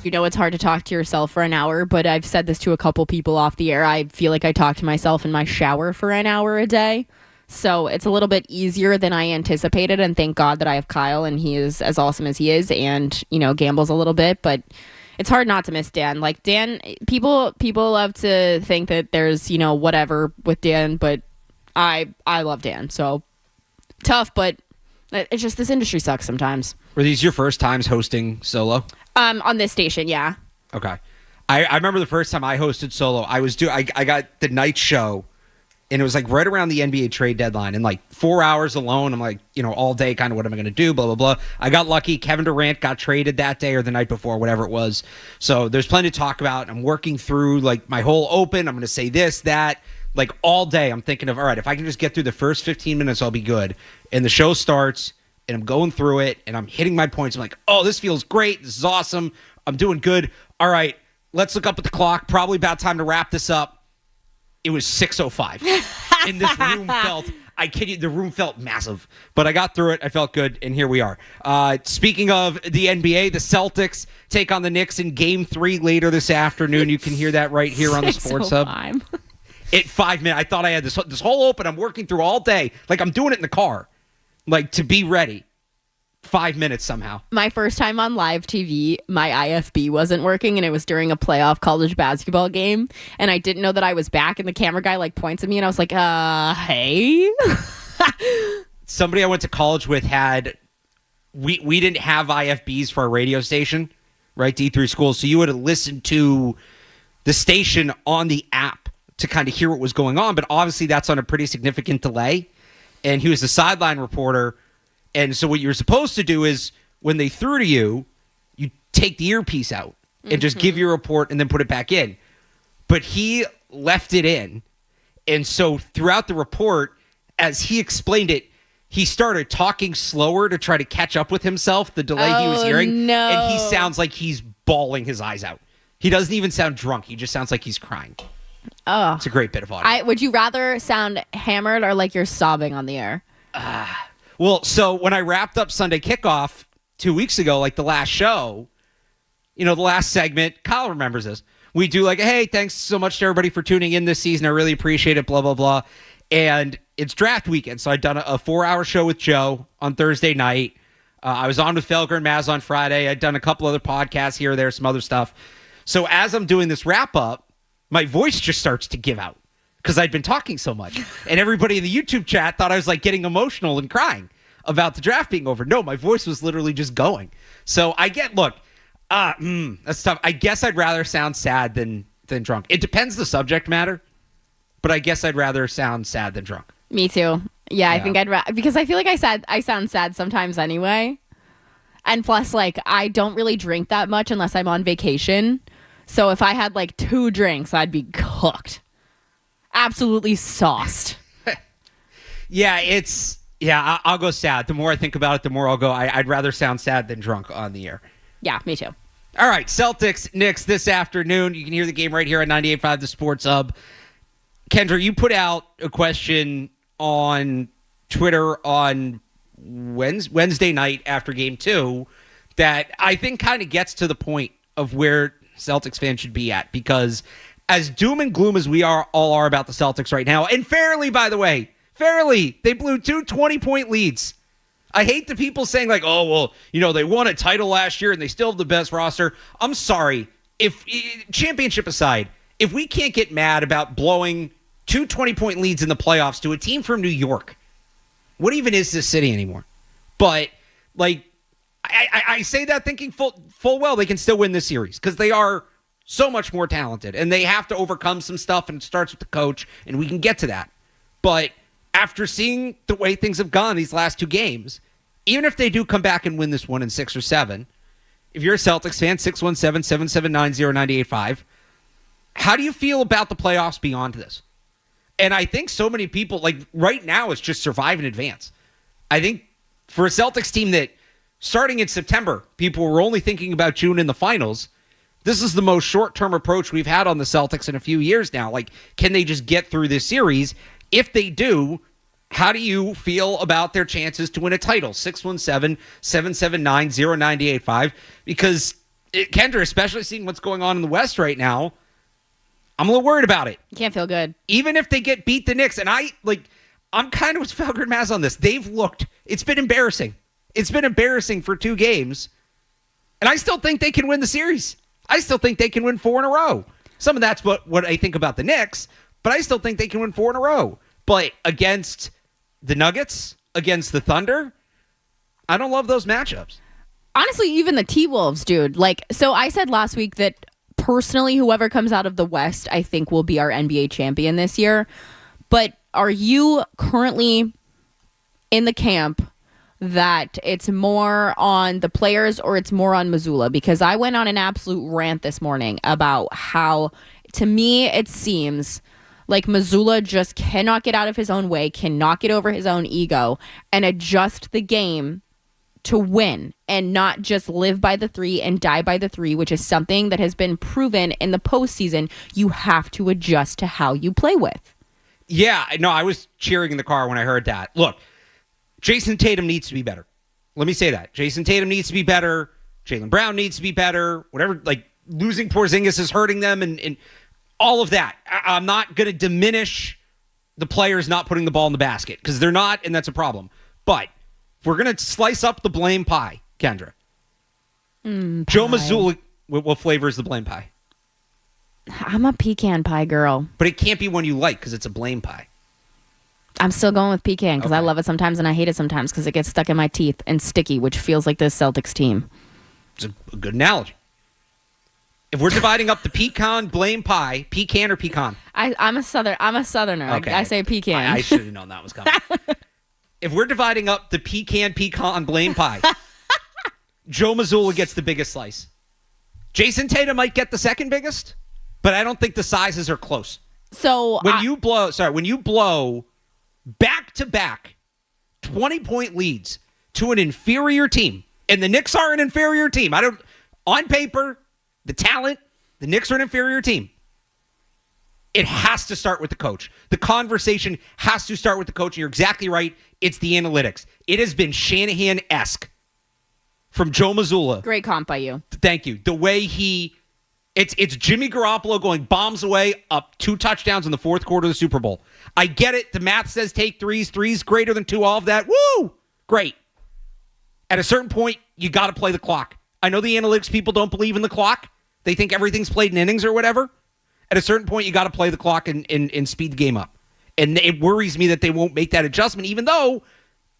You know, it's hard to talk to yourself for an hour, but I've said this to a couple people off the air. I feel like I talk to myself in my shower for an hour a day. So it's a little bit easier than I anticipated. And thank God that I have Kyle and he is as awesome as he is and, you know, gambles a little bit. But it's hard not to miss Dan. Like Dan, people love to think that there's, you know, whatever with Dan, but I love Dan. So tough, but it's just this industry sucks sometimes. Were these your first times hosting solo? On this station, yeah. Okay. I remember the first time I hosted solo, I got the night show, and it was like right around the NBA trade deadline, and like 4 hours alone. I'm like, you know, all day, kind of what am I going to do, blah, blah, blah. I got lucky. Kevin Durant got traded that day or the night before, whatever it was. So there's plenty to talk about. I'm working through like my whole open. I'm going to say this, that, like all day. I'm thinking of, all right, if I can just get through the first 15 minutes, I'll be good. And the show starts, and I'm going through it, and I'm hitting my points. I'm like, oh, this feels great. This is awesome. I'm doing good. All right, let's look up at the clock. Probably about time to wrap this up. It was 6:05. And this room felt, I kid you, the room felt massive. But I got through it. I felt good, and here we are. Speaking of the NBA, the Celtics take on the Knicks in Game 3 later this afternoon. You can hear that right here on the Sports Hub. At 5 minutes, I thought I had this whole open. I'm working through all day. Like, I'm doing it in the car. Like, to be ready. 5 minutes somehow. My first time on live TV, my IFB wasn't working, and it was during a playoff college basketball game, and I didn't know that I was back, and the camera guy, like, points at me, and I was like, hey? Somebody I went to college with had... We didn't have IFBs for our radio station, right, D3 schools, so you would have listened to the station on the app to kind of hear what was going on, but obviously that's on a pretty significant delay. And he was the sideline reporter. And so what you're supposed to do is when they threw to you, you take the earpiece out and just give your report and then put it back in. But he left it in. And so throughout the report, as he explained it, he started talking slower to try to catch up with himself, the delay he was hearing. No. And he sounds like he's bawling his eyes out. He doesn't even sound drunk. He just sounds like he's crying. Oh, it's a great bit of audio. Would you rather sound hammered or like you're sobbing on the air? Well, so when I wrapped up Sunday Kickoff 2 weeks ago, like the last show, you know, the last segment, Kyle remembers this. We do like, hey, thanks so much to everybody for tuning in this season. I really appreciate it, blah, blah, blah. And it's draft weekend, so I'd done a 4-hour show with Joe on Thursday night. I was on with Felger and Maz on Friday. I'd done a couple other podcasts here or there, some other stuff. So as I'm doing this wrap-up, my voice just starts to give out because I'd been talking so much. And everybody in the YouTube chat thought I was like getting emotional and crying about the draft being over. No, my voice was literally just going. So I get, look, that's tough. I guess I'd rather sound sad than drunk. It depends the subject matter, but I guess I'd rather sound sad than drunk. Me too. Yeah. I think because I feel like I sound sad sometimes anyway. And plus, like, I don't really drink that much unless I'm on vacation. So if I had like 2 drinks, I'd be cooked. Absolutely sauced. I'll go sad. The more I think about it, the more I'll go, I'd rather sound sad than drunk on the air. Yeah, me too. All right, Celtics, Knicks this afternoon. You can hear the game right here on 98.5 The Sports Hub. Kendra, you put out a question on Twitter on Wednesday night after Game 2 that I think kind of gets to the point of where Celtics fans should be at, because as doom and gloom as we all are about the Celtics right now, and fairly, by the way, they blew 2 20-point leads. I hate the people saying like, oh, well, you know, they won a title last year and they still have the best roster. I'm sorry. If championship aside, if we can't get mad about blowing 2 20-point leads in the playoffs to a team from New York, what even is this city anymore? But like, I say that thinking full well they can still win this series because they are so much more talented and they have to overcome some stuff, and it starts with the coach, and we can get to that. But after seeing the way things have gone these last 2 games, even if they do come back and win this one in 6 or 7, if you're a Celtics fan, 617-779-0985, how do you feel about the playoffs beyond this? And I think so many people, like right now, it's just survive and advance. I think for a Celtics team that starting in September, people were only thinking about June in the finals, this is the most short-term approach we've had on the Celtics in a few years now. Like, can they just get through this series? If they do, how do you feel about their chances to win a title? 617-779-0985. Because Kendra, especially seeing what's going on in the West right now, I'm a little worried about it. You can't feel good. Even if they beat the Knicks, and I'm kind of with Felger and Maz on this. It's been embarrassing. It's been embarrassing for 2 games. And I still think they can win the series. I still think they can win 4 in a row. Some of that's what I think about the Knicks, but I still think they can win 4 in a row. But against the Nuggets, against the Thunder, I don't love those matchups. Honestly, even the T-Wolves, dude. So I said last week that personally, whoever comes out of the West, I think will be our NBA champion this year. But are you currently in the camp that it's more on the players or it's more on Missoula? Because I went on an absolute rant this morning about how, to me, it seems like Missoula just cannot get out of his own way, cannot get over his own ego, and adjust the game to win and not just live by the 3 and die by the 3, which is something that has been proven in the postseason. You have to adjust to how you play with. Yeah, no, I was cheering in the car when I heard that. Look, Jason Tatum needs to be better. Let me say that. Jason Tatum needs to be better. Jaylen Brown needs to be better. Whatever, losing Porzingis is hurting them and all of that. I'm not going to diminish the players not putting the ball in the basket because they're not, and that's a problem. But if we're going to slice up the blame pie, Kendra. Joe Mazzulla, what flavor is the blame pie? I'm a pecan pie girl. But it can't be one you like because it's a blame pie. I'm still going with pecan because I love it sometimes and I hate it sometimes because it gets stuck in my teeth and sticky, which feels like this Celtics team. It's a good analogy. If we're dividing up the pecan blame pie, pecan or pecan? I'm a southerner. Okay. I say pecan. I should have known that was coming. If we're dividing up the pecan blame pie, Joe Mazzulla gets the biggest slice. Jason Tatum might get the second biggest, but I don't think the sizes are close. So when you blow back-to-back 20-point leads to an inferior team, and the Knicks are an inferior team. On paper, the talent, the Knicks are an inferior team. It has to start with the coach. The conversation has to start with the coach. And you're exactly right. It's the analytics. It has been Shanahan-esque from Joe Mazzulla. Great comp by you. Thank you. The way it's Jimmy Garoppolo going bombs away, up 2 touchdowns in the fourth quarter of the Super Bowl. I get it. The math says take threes greater than 2, all of that. Woo! Great. At a certain point, you got to play the clock. I know the analytics people don't believe in the clock. They think everything's played in innings or whatever. At a certain point, you got to play the clock and speed the game up. And it worries me that they won't make that adjustment, even though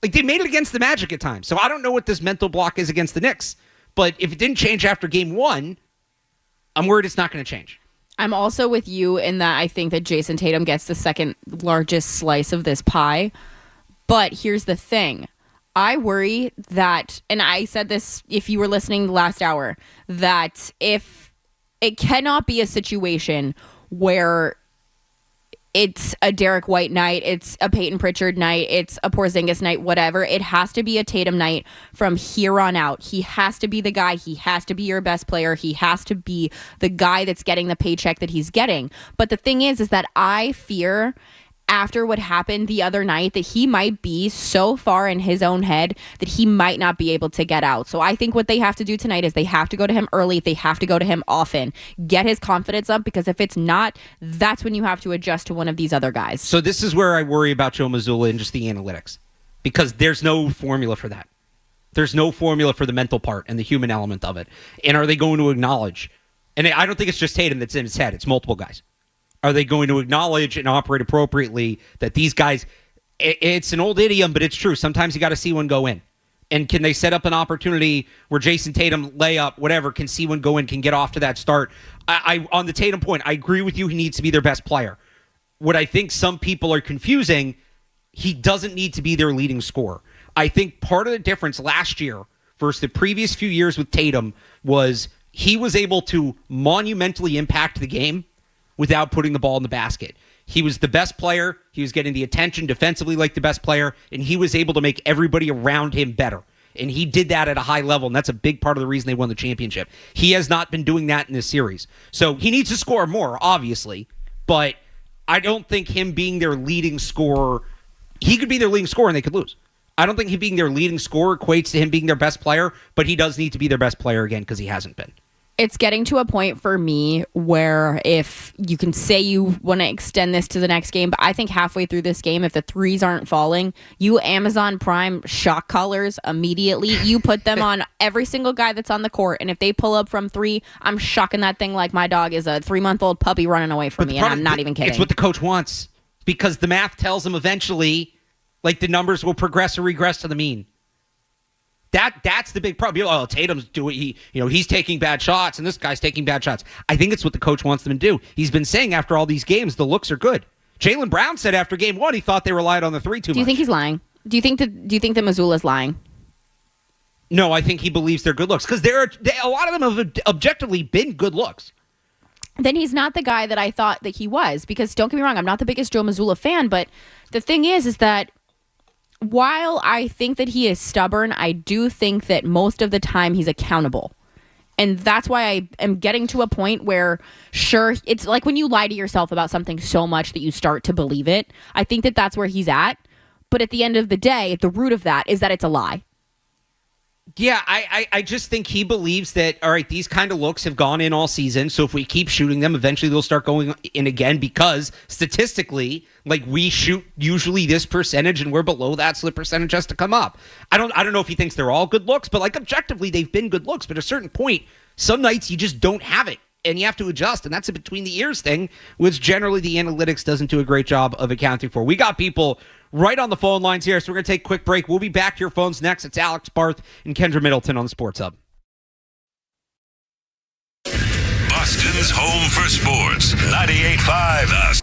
they made it against the Magic at times. So I don't know what this mental block is against the Knicks. But if it didn't change after game 1, I'm worried it's not going to change. I'm also with you in that I think that Jason Tatum gets the second largest slice of this pie. But here's the thing. I worry that, and I said this if you were listening the last hour, that if it cannot be a situation where it's a Derek White night, it's a Peyton Pritchard night, it's a Porzingis night, whatever. It has to be a Tatum night from here on out. He has to be the guy. He has to be your best player. He has to be the guy that's getting the paycheck that he's getting. But the thing is that I fear after what happened the other night that he might be so far in his own head that he might not be able to get out. So I think what they have to do tonight is they have to go to him early. They have to go to him often. Get his confidence up, because if it's not, that's when you have to adjust to one of these other guys. So this is where I worry about Joe Mazzulla and just the analytics, because there's no formula for that. There's no formula for the mental part and the human element of it. And are they going to acknowledge? And I don't think it's just Tatum that's in his head. It's multiple guys. Are they going to acknowledge and operate appropriately that these guys, it's an old idiom, but it's true. Sometimes you got to see one go in. And can they set up an opportunity where Jason Tatum, layup, whatever, can see one go in, can get off to that start? I on the Tatum point, I agree with you. He needs to be their best player. What I think some people are confusing, he doesn't need to be their leading scorer. I think part of the difference last year versus the previous few years with Tatum was he was able to monumentally impact the game without putting the ball in the basket. He was the best player. He was getting the attention defensively like the best player, and he was able to make everybody around him better. And he did that at a high level, and that's a big part of the reason they won the championship. He has not been doing that in this series. So he needs to score more, obviously, but I don't think him being their leading scorer, he could be their leading scorer and they could lose. I don't think him being their leading scorer equates to him being their best player, but he does need to be their best player again because he hasn't been. It's getting to a point for me where if you can say you want to extend this to the next game, but I think halfway through this game, if the threes aren't falling, you Amazon Prime shock collars immediately. You put them on every single guy that's on the court, and if they pull up from three, I'm shocking that thing like my dog is a 3-month-old puppy running away from me, and I'm not even kidding. It's what the coach wants, because the math tells him eventually, like, the numbers will progress or regress to the mean. That's the big problem. Oh, Tatum's doing, he's taking bad shots and this guy's taking bad shots. I think it's what the coach wants them to do. He's been saying after all these games, the looks are good. Jaylen Brown said after game 1 he thought they relied on the three too much. Do you think he's lying? Do you think that Missoula's lying? No, I think he believes they're good looks, because a lot of them have objectively been good looks. Then he's not the guy that I thought that he was, because don't get me wrong, I'm not the biggest Joe Mazzulla fan, but the thing is that while I think that he is stubborn, I do think that most of the time he's accountable. And that's why I am getting to a point where, sure, it's like when you lie to yourself about something so much that you start to believe it. I think that that's where he's at. But at the end of the day, the root of that is that it's a lie. Yeah, I just think he believes that, all right, these kind of looks have gone in all season, so if we keep shooting them, eventually they'll start going in again, because statistically, like, we shoot usually this percentage and we're below that, so the percentage has to come up. I don't know if he thinks they're all good looks, but like objectively they've been good looks, but at a certain point, some nights you just don't have it and you have to adjust, and that's a between the ears thing, which generally the analytics doesn't do a great job of accounting for. We got people right on the phone lines here, so we're going to take a quick break. We'll be back to your phones next. It's Alex Barth and Kendra Middleton on the Sports Hub. Boston's home for sports, 98.5 The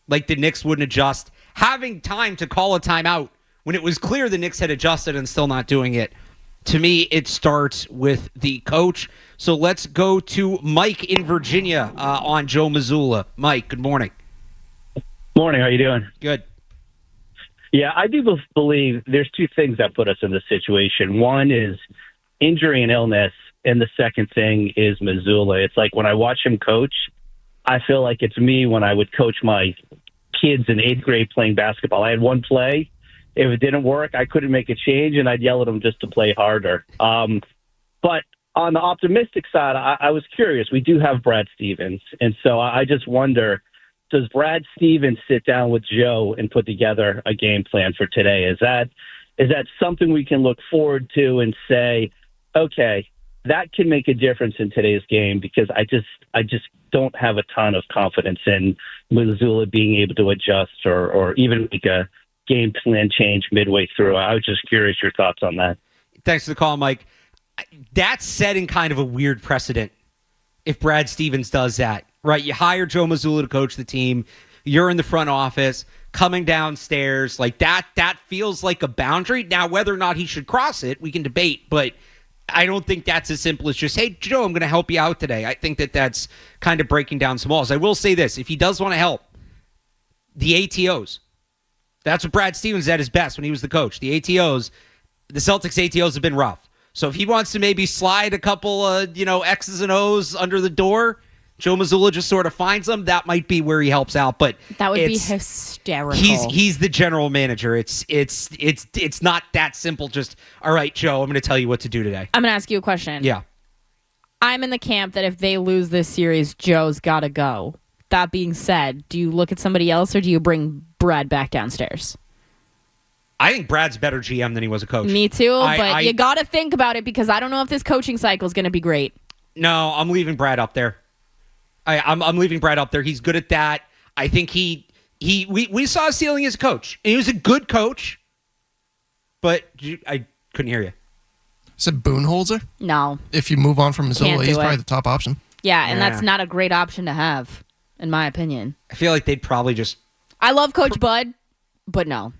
like the Knicks wouldn't adjust, having time to call a timeout when it was clear the Knicks had adjusted and still not doing it. To me, it starts with the coach. So let's go to Mike in Virginia on Joe Mazzulla. Mike, good morning. Morning. How you doing? Good. Yeah, I do believe there's two things that put us in this situation. One is injury and illness, and the second thing is Mazzulla. It's like when I watch him coach, I feel like it's me when I would coach my kids in 8th grade playing basketball. I had one play. If it didn't work, I couldn't make a change, and I'd yell at them just to play harder. But on the optimistic side, I was curious. We do have Brad Stevens, and so I just wonder, does Brad Stevens sit down with Joe and put together a game plan for today? Is that something we can look forward to and say, okay, that can make a difference in today's game? Because I just don't have a ton of confidence in Mazzulla being able to adjust or even make a game plan change midway through. I was just curious your thoughts on that. Thanks for the call, Mike. That's setting kind of a weird precedent if Brad Stevens does that, right? You hire Joe Mazzulla to coach the team. You're in the front office, coming downstairs. Like that feels like a boundary. Now, whether or not he should cross it, we can debate, but I don't think that's as simple as just, hey, Joe, I'm going to help you out today. I think that's kind of breaking down some walls. I will say this. If he does want to help, the ATOs, that's what Brad Stevens did at his best when he was the coach. The ATOs, the Celtics ATOs have been rough. So if he wants to maybe slide a couple X's and O's under the door, Joe Mazzulla just sort of finds them. That might be where he helps out, but that would be hysterical. He's the general manager. It's not that simple. Just, all right, Joe, I'm going to tell you what to do today. I'm going to ask you a question. Yeah. I'm in the camp that if they lose this series, Joe's got to go. That being said, do you look at somebody else or do you bring Brad back downstairs? I think Brad's a better GM than he was a coach. Me too, but you got to think about it because I don't know if this coaching cycle is going to be great. No, I'm leaving Brad up there. I'm leaving Brad up there. He's good at that. I think we saw a ceiling as a coach. And he was a good coach, but I couldn't hear you. Said Boonholzer? No. If you move on from Mazzulla, he's probably the top option. Yeah, and that's not a great option to have, in my opinion. I feel like they'd probably just... I love Coach Bud, but no.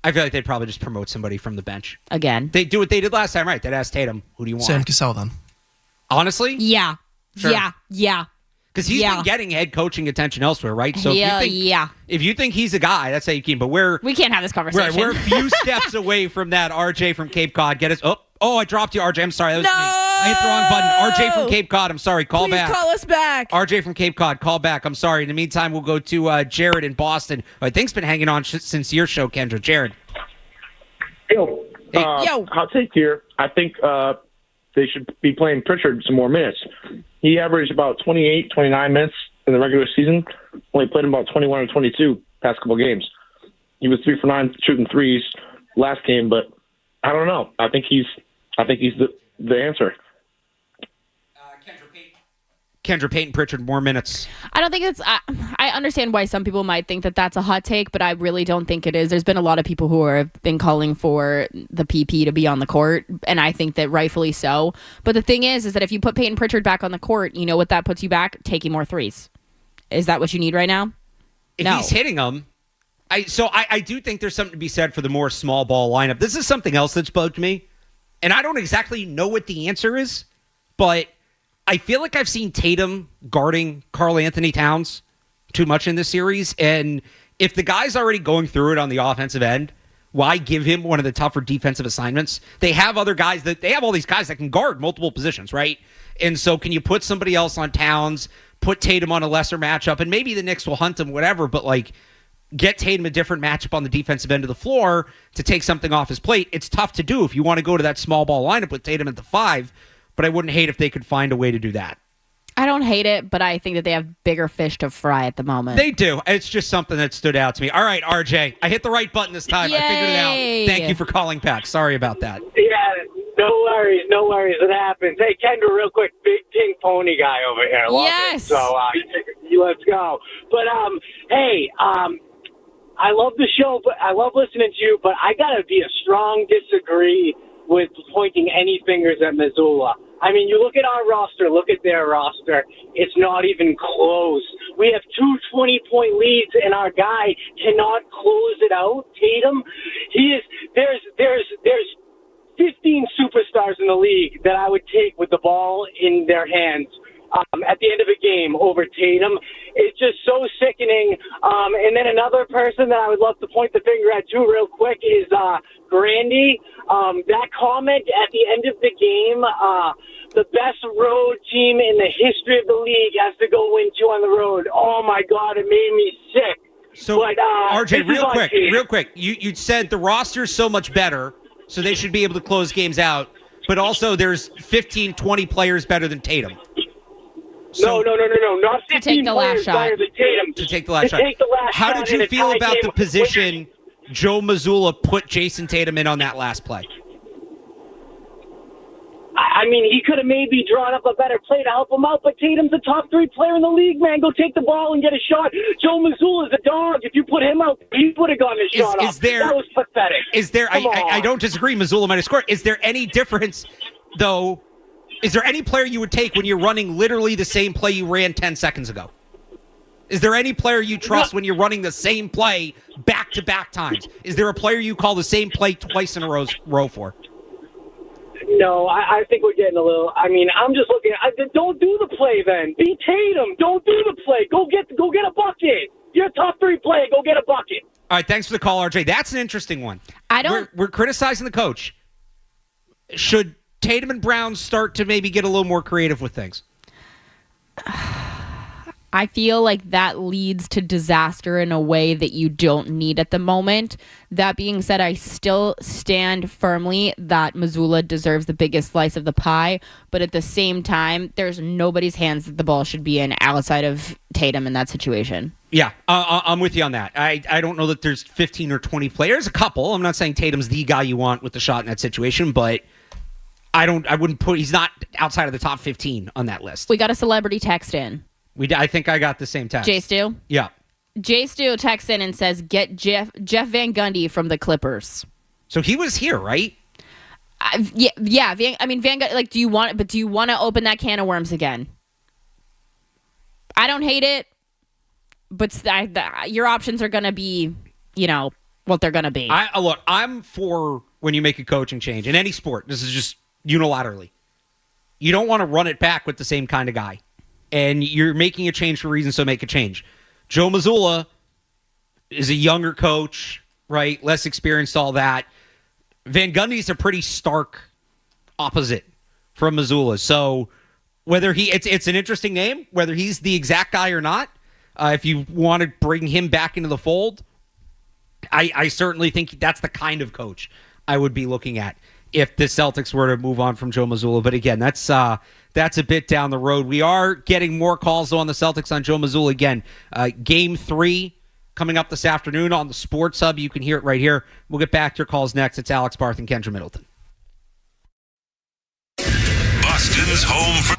I feel like they'd probably just promote somebody from the bench. Again. They do what they did last time, right? They'd ask Tatum, who do you want? Sam Cassell, then. Honestly? Yeah. Sure. Yeah. Because he's been getting head coaching attention elsewhere, right? So if you think he's a guy, that's how you keep. But we can't have this conversation. We're a few steps away from that. RJ from Cape Cod, get us. Oh, I dropped you, RJ. I'm sorry. That was me. I hit the wrong button. RJ from Cape Cod. I'm sorry. Call Please back. Call us back. RJ from Cape Cod, call back. I'm sorry. In the meantime, we'll go to Jared in Boston. I think he's been hanging on since your show, Kendra. Jared. Yo. Hot take here. I think they should be playing Pritchard some more minutes. He averaged about 28, 29 minutes in the regular season. Only played him about 21 or 22 past couple games. He was 3 for 9 shooting threes last game, but I don't know. I think he's the answer. Kendra Payton Pritchard, more minutes. I don't think it's... I understand why some people might think that that's a hot take, but I really don't think it is. There's been a lot of people who have been calling for the PP to be on the court, and I think that rightfully so. But the thing is that if you put Payton Pritchard back on the court, you know what that puts you back? Taking more threes. Is that what you need right now? If he's hitting them... I do think there's something to be said for the more small ball lineup. This is something else that's bugged me, and I don't exactly know what the answer is, but... I feel like I've seen Tatum guarding Karl Anthony Towns too much in this series. And if the guy's already going through it on the offensive end, why give him one of the tougher defensive assignments? They have other guys they have all these guys that can guard multiple positions, right? And so can you put somebody else on Towns, put Tatum on a lesser matchup, and maybe the Knicks will hunt him, whatever, but get Tatum a different matchup on the defensive end of the floor to take something off his plate. It's tough to do if you want to go to that small ball lineup with Tatum at the 5. But I wouldn't hate if they could find a way to do that. I don't hate it, but I think that they have bigger fish to fry at the moment. They do. It's just something that stood out to me. All right, RJ. I hit the right button this time. Yay! I figured it out. Thank you for calling back. Sorry about that. Yeah, no worries. It happens. Hey, Kendra, real quick. Big pink pony guy over here. Love yes. It. So let's go. But, hey, I love the show, but I love listening to you, but I got to be a strong disagree with pointing any fingers at Missoula. I mean, you look at our roster, look at their roster. It's not even close. We have 2 20-point leads, and our guy cannot close it out. Tatum, there's 15 superstars in the league that I would take with the ball in their hands at the end of a game over Tatum. It's just so sickening. And then another person that I would love to point the finger at too real quick is Grandy. That comment at the end of the game, the best road team in the history of the league has to go win 2 on the road. Oh, my God, it made me sick. So, but, RJ, real quick, you said the roster's so much better, so they should be able to close games out, but also there's 15, 20 players better than Tatum. So, no. Not 15 to take the last shot. Better than Tatum. To take the last shot. How did you feel about the position Joe Mazzulla put Jason Tatum in on that last play? I mean, he could have maybe drawn up a better play to help him out, but Tatum's a top 3 player in the league, man. Go take the ball and get a shot. Joe Mazzulla's a dog. If you put him out, he would have gotten a shot off. That was pathetic. I don't disagree. Mazzulla might have scored. Is there any difference, though? Is there any player you would take when you're running literally the same play you ran 10 seconds ago? Is there any player you trust when you're running the same play back-to-back times? Is there a player you call the same play twice in a row for? No, I think we're getting a little. I mean, I'm just looking. Don't do the play then. Be Tatum. Don't do the play. Go get a bucket. You're a top 3 player. Go get a bucket. All right, thanks for the call, RJ. That's an interesting one. We're criticizing the coach. Should Tatum and Brown start to maybe get a little more creative with things? I feel like that leads to disaster in a way that you don't need at the moment. That being said, I still stand firmly that Mazzulla deserves the biggest slice of the pie, but at the same time, there's nobody's hands that the ball should be in outside of Tatum in that situation. Yeah, I'm with you on that. I don't know that there's 15 or 20 players, a couple. I'm not saying Tatum's the guy you want with the shot in that situation, but he's not outside of the top 15 on that list. We got a celebrity text in. I think I got the same text. Jay Stu? Yeah. Jay Stu texts in and says, get Jeff Van Gundy from the Clippers. So he was here, right? Yeah. Van Gundy, like, do you want to open that can of worms again? I don't hate it, but your options are going to be, what they're going to be. Look, I'm for when you make a coaching change in any sport. This is just unilaterally. You don't want to run it back with the same kind of guy. And you're making a change for a reason, so make a change. Joe Mazzulla is a younger coach, right? Less experienced, all that. Van Gundy's a pretty stark opposite from Mazzulla. So whether it's an interesting name, whether he's the exact guy or not, if you want to bring him back into the fold, I certainly think that's the kind of coach I would be looking at if the Celtics were to move on from Joe Mazzulla. But again, that's a bit down the road. We are getting more calls, though, on the Celtics on Joe Mazzulla. Again, Game 3 coming up this afternoon on the Sports Hub. You can hear it right here. We'll get back to your calls next. It's Alex Barth and Kendra Middleton. Boston's home for...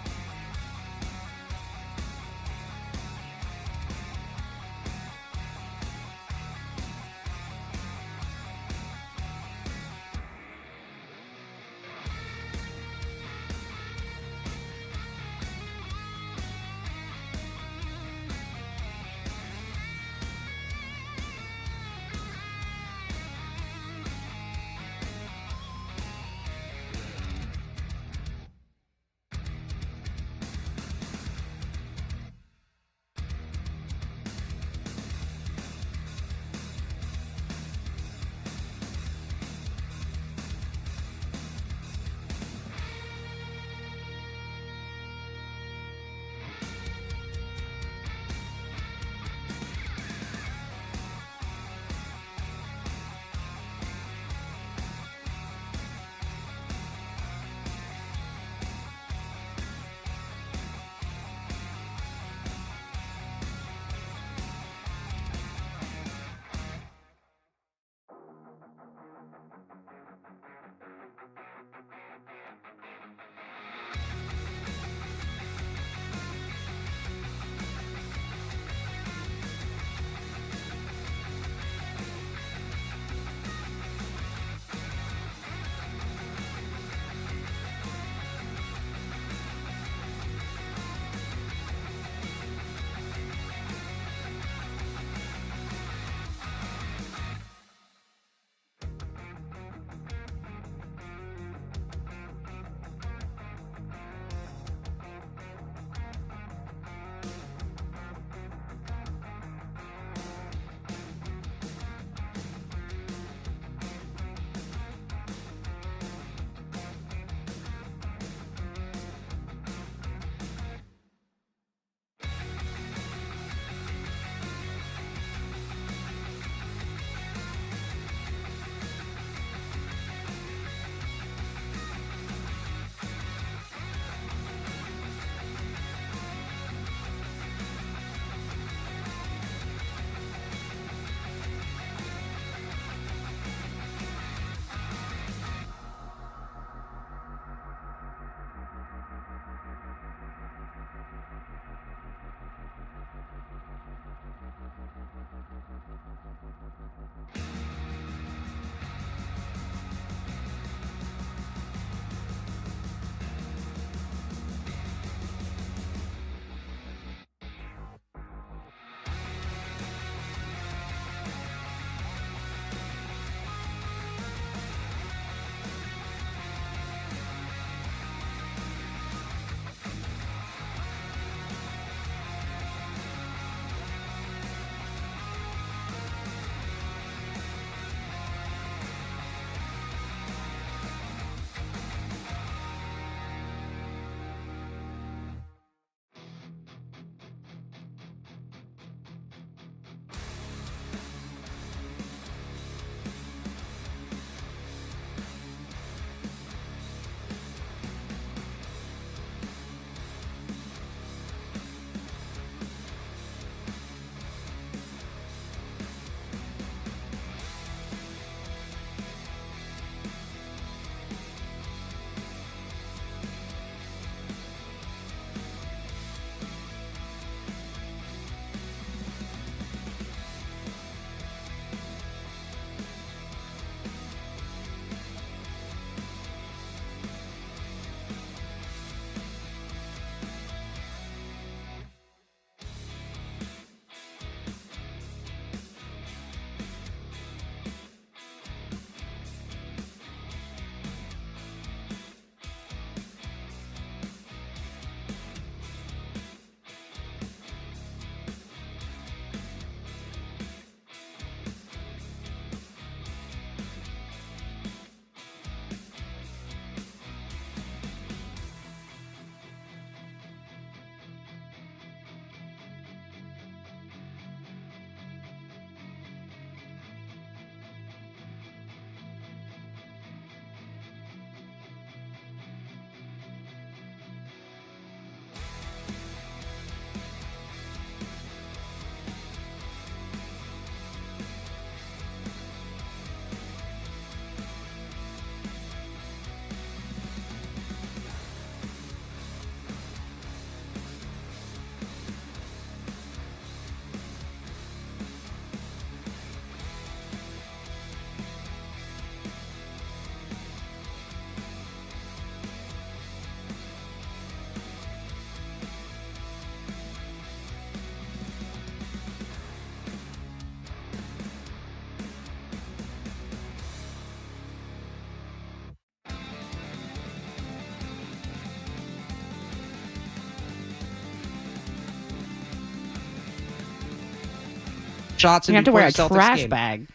shots in You have to wear a Celtics trash game. bag.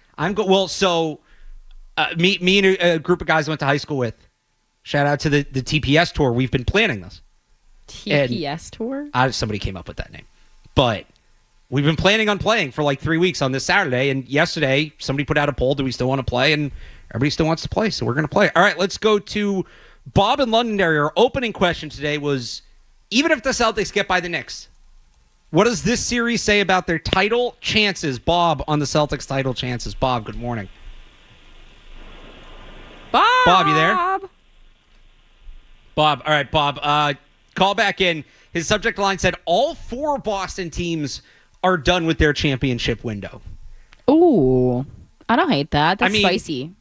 Me and a group of guys I went to high school with. Shout out to the TPS tour. We've been planning this. TPS tour? Somebody came up with that name. But we've been planning on playing for like 3 weeks on this Saturday. And yesterday, somebody put out a poll. Do we still want to play? And everybody still wants to play. So we're going to play. All right, let's go to Bob in Londonderry. Our opening question today was, even if the Celtics get by the Knicks, what does this series say about their title chances? Bob on the Celtics title chances. Bob, good morning. Bob, you there? Bob. All right, Bob. Call back in. His subject line said, all 4 Boston teams are done with their championship window. Ooh, I don't hate that. That's spicy.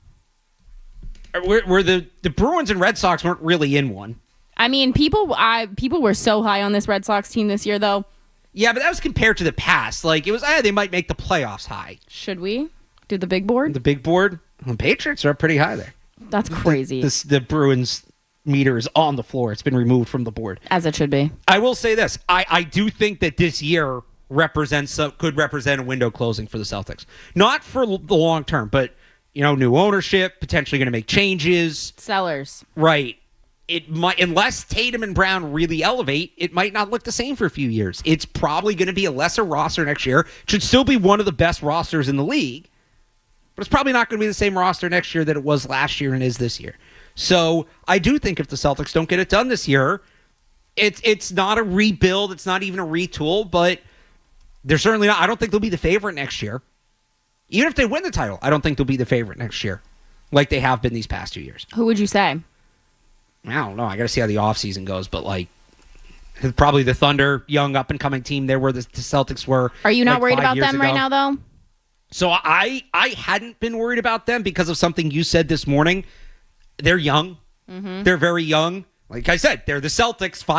Where the Bruins and Red Sox weren't really in one. I mean, people were so high on this Red Sox team this year, though. Yeah, but that was compared to the past. Like, it was, they might make the playoffs high. Should we do the big board? The big board? The Patriots are up pretty high there. That's crazy. The Bruins meter is on the floor. It's been removed from the board. As it should be. I will say this. I do think that this year could represent a window closing for the Celtics. Not for the long term, but, new ownership, potentially going to make changes. Sellers. Right. It might, unless Tatum and Brown really elevate, it might not look the same for a few years. It's probably going to be a lesser roster next year. It should still be one of the best rosters in the league, but it's probably not going to be the same roster next year that it was last year and is this year. So I do think if the Celtics don't get it done this year, it's not a rebuild. It's not even a retool, but they're certainly not. I don't think they'll be the favorite next year. Even if they win the title, I don't think they'll be the favorite next year like they have been these past 2 years. Who would you say? I don't know. I got to see how the offseason goes, but probably the Thunder, young up-and-coming team there where the Celtics were. Are you not worried about them right now, though? So I hadn't been worried about them because of something you said this morning. They're young. Mm-hmm. They're very young. Like I said, they're the Celtics 4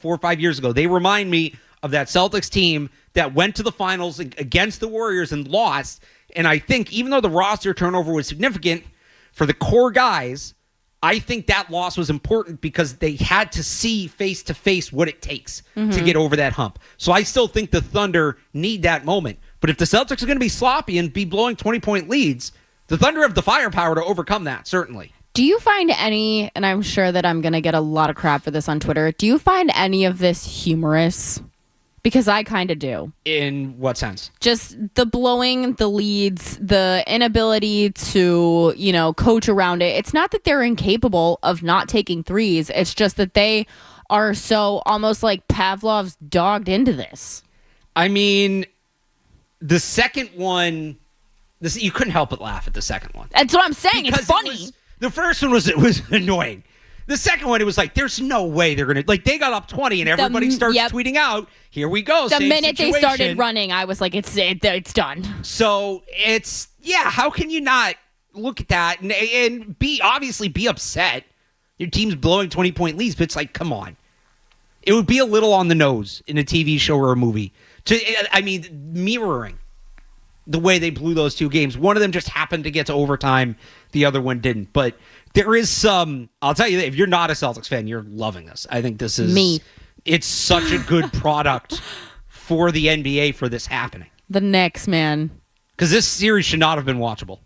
or 5 years ago. They remind me of that Celtics team that went to the finals against the Warriors and lost. And I think even though the roster turnover was significant for the core guys, I think that loss was important because they had to see face-to-face what it takes to get over that hump. So I still think the Thunder need that moment. But if the Celtics are going to be sloppy and be blowing 20-point leads, the Thunder have the firepower to overcome that, certainly. Do you find any, and I'm sure that I'm going to get a lot of crap for this on Twitter, do you find any of this humorous? Because I kind of do. In what sense? Just the blowing the leads, the inability to, coach around it. It's not that they're incapable of not taking threes. It's just that they are so almost like Pavlov's dogged into this. I mean, the second one, you couldn't help but laugh at the second one. That's what I'm saying. Because it's funny. The first one was annoying. The second one, it was like, there's no way they're going to... they got up 20 and everybody starts tweeting out, here we go, the minute situation. They started running, I was like, it's done. So it's... Yeah, how can you not look at that and obviously be upset? Your team's blowing 20-point leads, but it's like, come on. It would be a little on the nose in a TV show or a movie. Mirroring the way they blew those 2 games. One of them just happened to get to overtime. The other one didn't. But there is some... I'll tell you, if you're not a Celtics fan, you're loving this. I think this is... Me. It's such a good product for the NBA for this happening. The Knicks, man. Because this series should not have been watchable.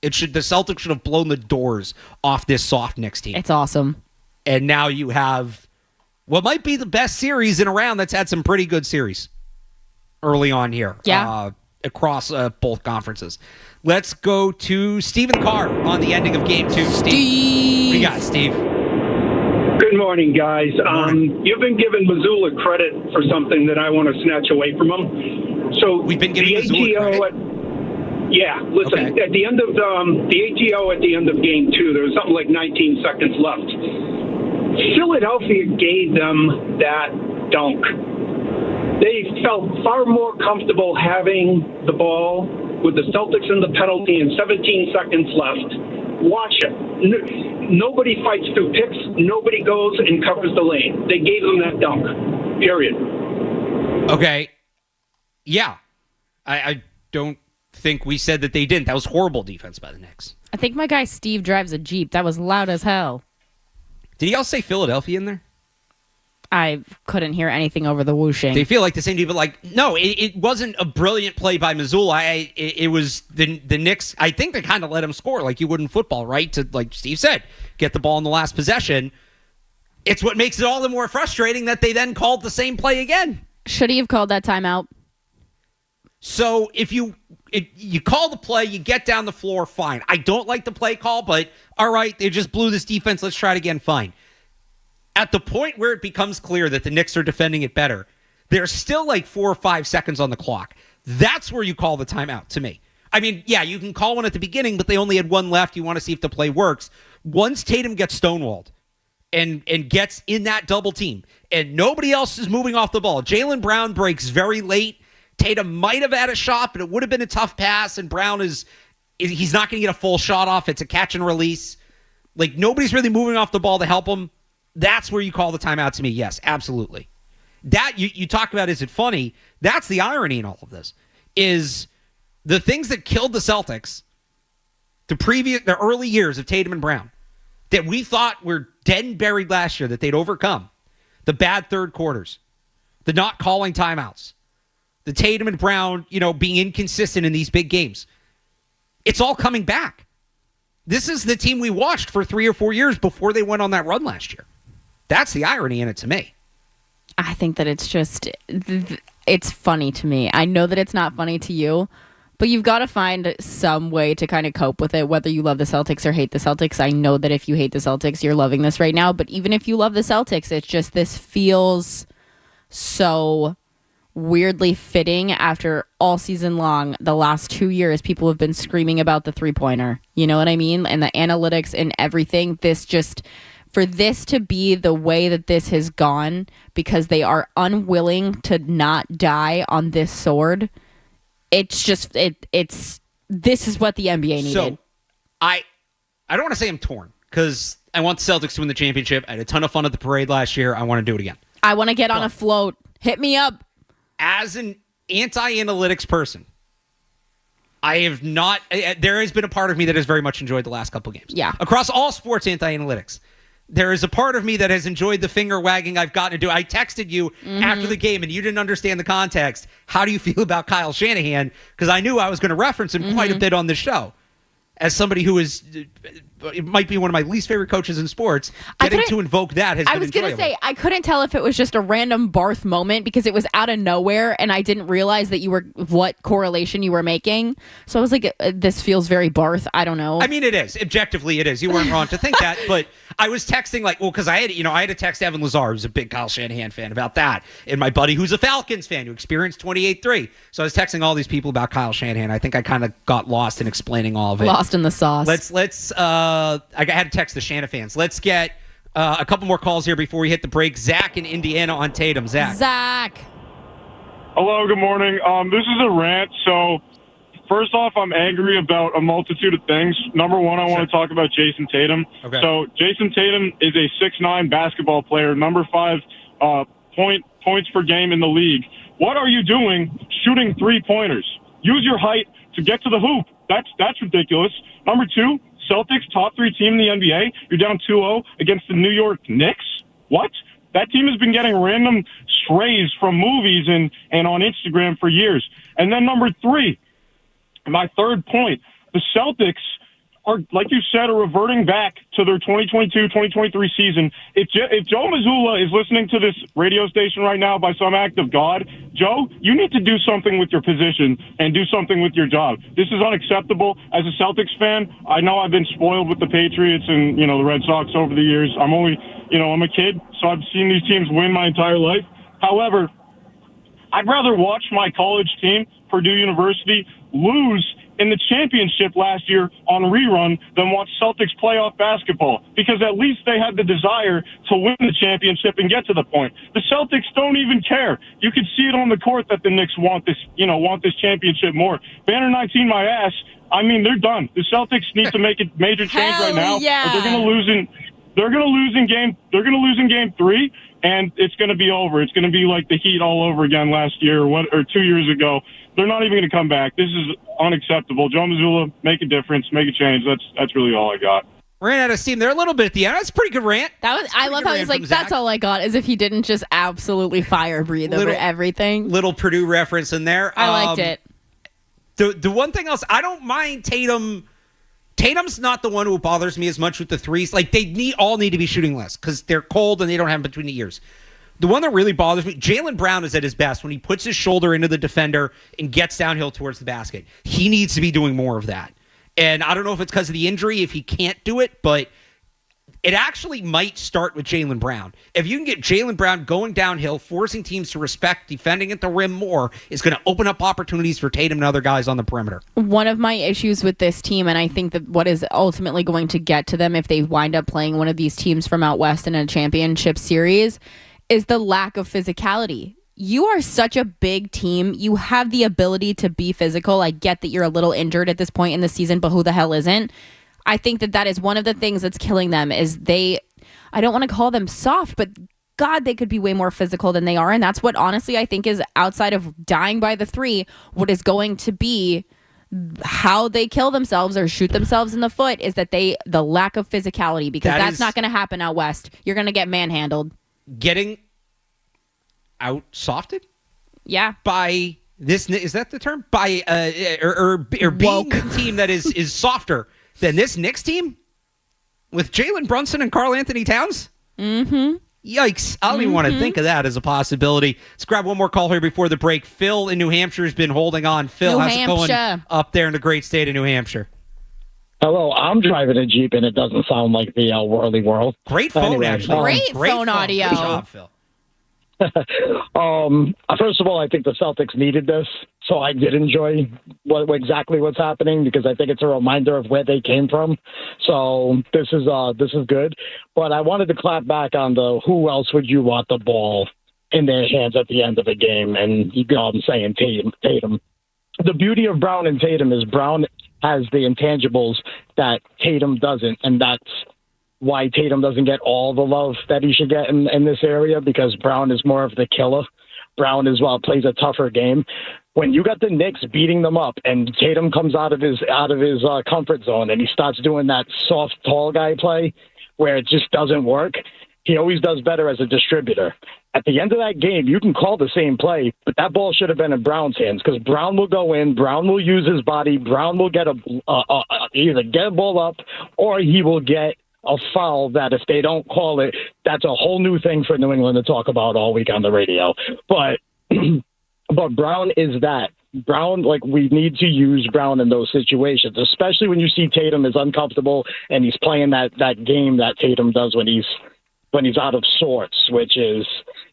The Celtics should have blown the doors off this soft Knicks team. It's awesome. And now you have what might be the best series in a round that's had some pretty good series early on here. Yeah. Across both conferences. Let's go to Stephen Carr on the ending of Game 2. Steve. We got Steve. Good morning, guys. You've been giving Missoula credit for something that I want to snatch away from him. So we've been giving Missoula credit. Listen. Okay. At the end of the ATO at the end of Game 2, there was something like 19 seconds left. Philadelphia gave them that dunk. They felt far more comfortable having the ball with the Celtics in the penalty and 17 seconds left. Watch it. Nobody fights through picks. Nobody goes and covers the lane. They gave them that dunk. Period. Okay. Yeah. I don't think we said that they didn't. That was horrible defense by the Knicks. I think my guy Steve drives a Jeep. That was loud as hell. Did he also say Philadelphia in there? I couldn't hear anything over the whooshing. They feel like the same team, but no, it wasn't a brilliant play by Missoula. It was the Knicks. I think they kind of let him score like you would in football, right? To, like Steve said, get the ball in the last possession. It's what makes it all the more frustrating that they then called the same play again. Should he have called that timeout? So if you call the play, you get down the floor, fine. I don't like the play call, but all right, they just blew this defense. Let's try it again, fine. At the point where it becomes clear that the Knicks are defending it better, there's still 4 or 5 seconds on the clock. That's where you call the timeout to me. I mean, yeah, you can call one at the beginning, but they only had one left. You want to see if the play works. Once Tatum gets stonewalled and gets in that double team and nobody else is moving off the ball, Jaylen Brown breaks very late. Tatum might have had a shot, but it would have been a tough pass, and Brown he's not going to get a full shot off. It's a catch and release. Nobody's really moving off the ball to help him. That's where you call the timeout to me. Yes, absolutely. That you talk about, is it funny? That's the irony in all of this, is the things that killed the Celtics, the early years of Tatum and Brown, that we thought were dead and buried last year, that they'd overcome. The bad third quarters, the not calling timeouts, the Tatum and Brown, being inconsistent in these big games. It's all coming back. This is the team we watched for 3 or 4 years before they went on that run last year. That's the irony in it to me. I think that it's funny to me. I know that it's not funny to you, but you've got to find some way to kind of cope with it, whether you love the Celtics or hate the Celtics. I know that if you hate the Celtics, you're loving this right now, but even if you love the Celtics, it's just, this feels so weirdly fitting after all season long, the last 2 years, people have been screaming about the three-pointer. You know what I mean? And the analytics and everything. For this to be the way that this has gone, because they are unwilling to not die on this sword, it's just, this is what the NBA needed. So, I don't want to say I'm torn, because I want the Celtics to win the championship. I had a ton of fun at the parade last year. I want to do it again. I want to get on a float. Hit me up. As an anti-analytics person, I have not. There has been a part of me that has very much enjoyed the last couple games. Yeah. Across all sports anti-analytics, there is a part of me that has enjoyed the finger wagging I've gotten to do. I texted you after the game, and you didn't understand the context. How do you feel about Kyle Shanahan? Because I knew I was going to reference him quite a bit on this show. As somebody who is, it might be one of my least favorite coaches in sports, getting to invoke that has been enjoyable. I was going to say, I couldn't tell if it was just a random Barth moment, because it was out of nowhere, and I didn't realize that what correlation you were making. So I was like, this feels very Barth. I don't know. I mean, it is. Objectively, it is. You weren't wrong to think that, but I was texting because I had to text Evan Lazar, who's a big Kyle Shanahan fan, about that, and my buddy who's a Falcons fan who experienced 28-3. So I was texting all these people about Kyle Shanahan. I think I kind of got lost in explaining all of it. Lost in the sauce. I had to text the Shanahan fans. Let's get a couple more calls here before we hit the break. Zach in Indiana on Tatum. Zach. Hello, good morning. This is a rant. So, first off, I'm angry about a multitude of things. Number one, I want to talk about Jason Tatum. Okay. So, Jason Tatum is a 6'9" basketball player, number 5 points per game in the league. What are you doing shooting three-pointers? Use your height to get to the hoop. That's ridiculous. Number 2, Celtics, top 3 team in the NBA. You're down 2-0 against the New York Knicks? What? That team has been getting random strays from movies and on Instagram for years. And then number 3, my third point, the Celtics are, like you said, are reverting back to their 2022-2023 season. If Joe Mazzulla is listening to this radio station right now by some act of God, Joe, you need to do something with your position and do something with your job. This is unacceptable. As a Celtics fan, I know I've been spoiled with the Patriots and, the Red Sox over the years. I'm a kid, so I've seen these teams win my entire life. However, I'd rather watch my college team, Purdue University, lose in the championship last year on rerun than watch Celtics playoff basketball, because at least they had the desire to win the championship and get to the point. The Celtics don't even care. You could see it on the court that the Knicks want this championship more. Banner 19 my ass. I mean, they're done. The Celtics need to make a major change right now. Yeah. Or they're going to lose in game 3, and it's going to be over. It's going to be like the Heat all over again last year or 2 years ago. They're not even going to come back. This is unacceptable. Joe Mazzulla, make a difference, make a change. That's really all I got. Ran out of steam there a little bit at the end. That's a pretty good rant. I love how he's like, that's all I got, as if he didn't just absolutely fire breathe over everything. Little Purdue reference in there. I liked it. The one thing else, I don't mind Tatum. Tatum's not the one who bothers me as much with the threes. Like, they all need to be shooting less because they're cold and they don't have them between the ears. The one that really bothers me, Jaylen Brown is at his best when he puts his shoulder into the defender and gets downhill towards the basket. He needs to be doing more of that. And I don't know if it's because of the injury, if he can't do it, but it actually might start with Jaylen Brown. If you can get Jaylen Brown going downhill, forcing teams to respect defending at the rim more, is going to open up opportunities for Tatum and other guys on the perimeter. One of my issues with this team, and I think that what is ultimately going to get to them if they wind up playing one of these teams from out west in a championship series, is the lack of physicality. You are such a big team. You have the ability to be physical. I get that you're a little injured at this point in the season, but who the hell isn't? I think that is one of the things that's killing them is I don't want to call them soft, but God, they could be way more physical than they are. And that's what honestly I think is, outside of dying by the three, what is going to be how they kill themselves or shoot themselves in the foot is that the lack of physicality, because that's not going to happen out west. You're going to get manhandled. Getting out-softed? Yeah. By this, is that the term? By, or being a team that is softer than this Knicks team with Jalen Brunson and Karl Anthony Towns? Mm-hmm. Yikes. I don't even want to think of that as a possibility. Let's grab one more call here before the break. Phil in New Hampshire has been holding on. Phil, how's it going up there in the great state of New Hampshire? Hello, I'm driving a Jeep and it doesn't sound like the Whirly World. Great phone, actually. Great phone audio. Good job, Phil. First of all, I think the Celtics needed this, so I did enjoy exactly what's happening, because I think it's a reminder of where they came from. So this is good. But I wanted to clap back on the who else would you want the ball in their hands at the end of a game, and I'm saying Tatum. The beauty of Brown and Tatum is Brown has the intangibles that Tatum doesn't, and that's why Tatum doesn't get all the love that he should get in this area, because Brown is more of the killer. Brown plays a tougher game. When you got the Knicks beating them up and Tatum comes out of his comfort zone and he starts doing that soft, tall guy play where it just doesn't work, he always does better as a distributor. At the end of that game, you can call the same play, but that ball should have been in Brown's hands, because Brown will go in, Brown will use his body, Brown will get either get a ball up or he will get a foul that if they don't call it, that's a whole new thing for New England to talk about all week on the radio. But Brown is that. Brown, we need to use Brown in those situations, especially when you see Tatum is uncomfortable and he's playing that game that Tatum does when he's out of sorts, which is,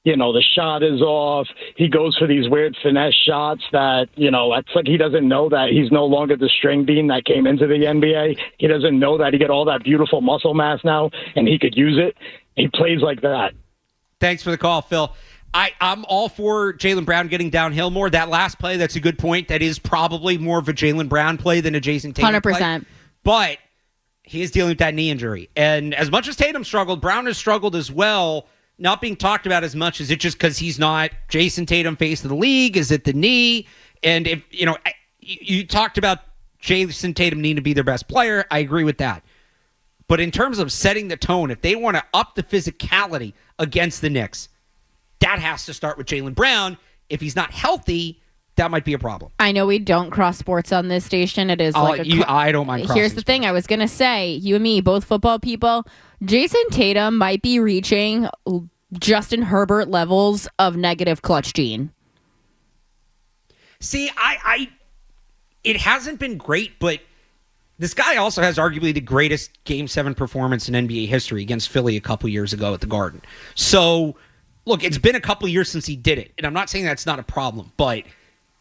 the shot is off. He goes for these weird finesse shots that, it's like he doesn't know that he's no longer the string bean that came into the NBA. He doesn't know that he got all that beautiful muscle mass now and he could use it. He plays like that. Thanks for the call, Phil. I'm all for Jaylen Brown getting downhill more. That last play, that's a good point. That is probably more of a Jaylen Brown play than a Jason Tatum 100%. play. But he is dealing with that knee injury. And as much as Tatum struggled, Brown has struggled as well. Not being talked about as much. Is it just because he's not Jason Tatum face of the league? Is it the knee? And if you talked about Jason Tatum needing to be their best player, I agree with that. But in terms of setting the tone, if they want to up the physicality against the Knicks, that has to start with Jaylen Brown. If he's not healthy, that might be a problem. I know we don't cross sports on this station. It is I don't mind crossing. Here's the thing. I was going to say, you and me, both football people, Jason Tatum might be reaching Justin Herbert levels of negative clutch gene. See, it hasn't been great, but this guy also has arguably the greatest Game 7 performance in NBA history against Philly a couple years ago at the Garden. So, look, it's been a couple years since he did it, and I'm not saying that's not a problem, but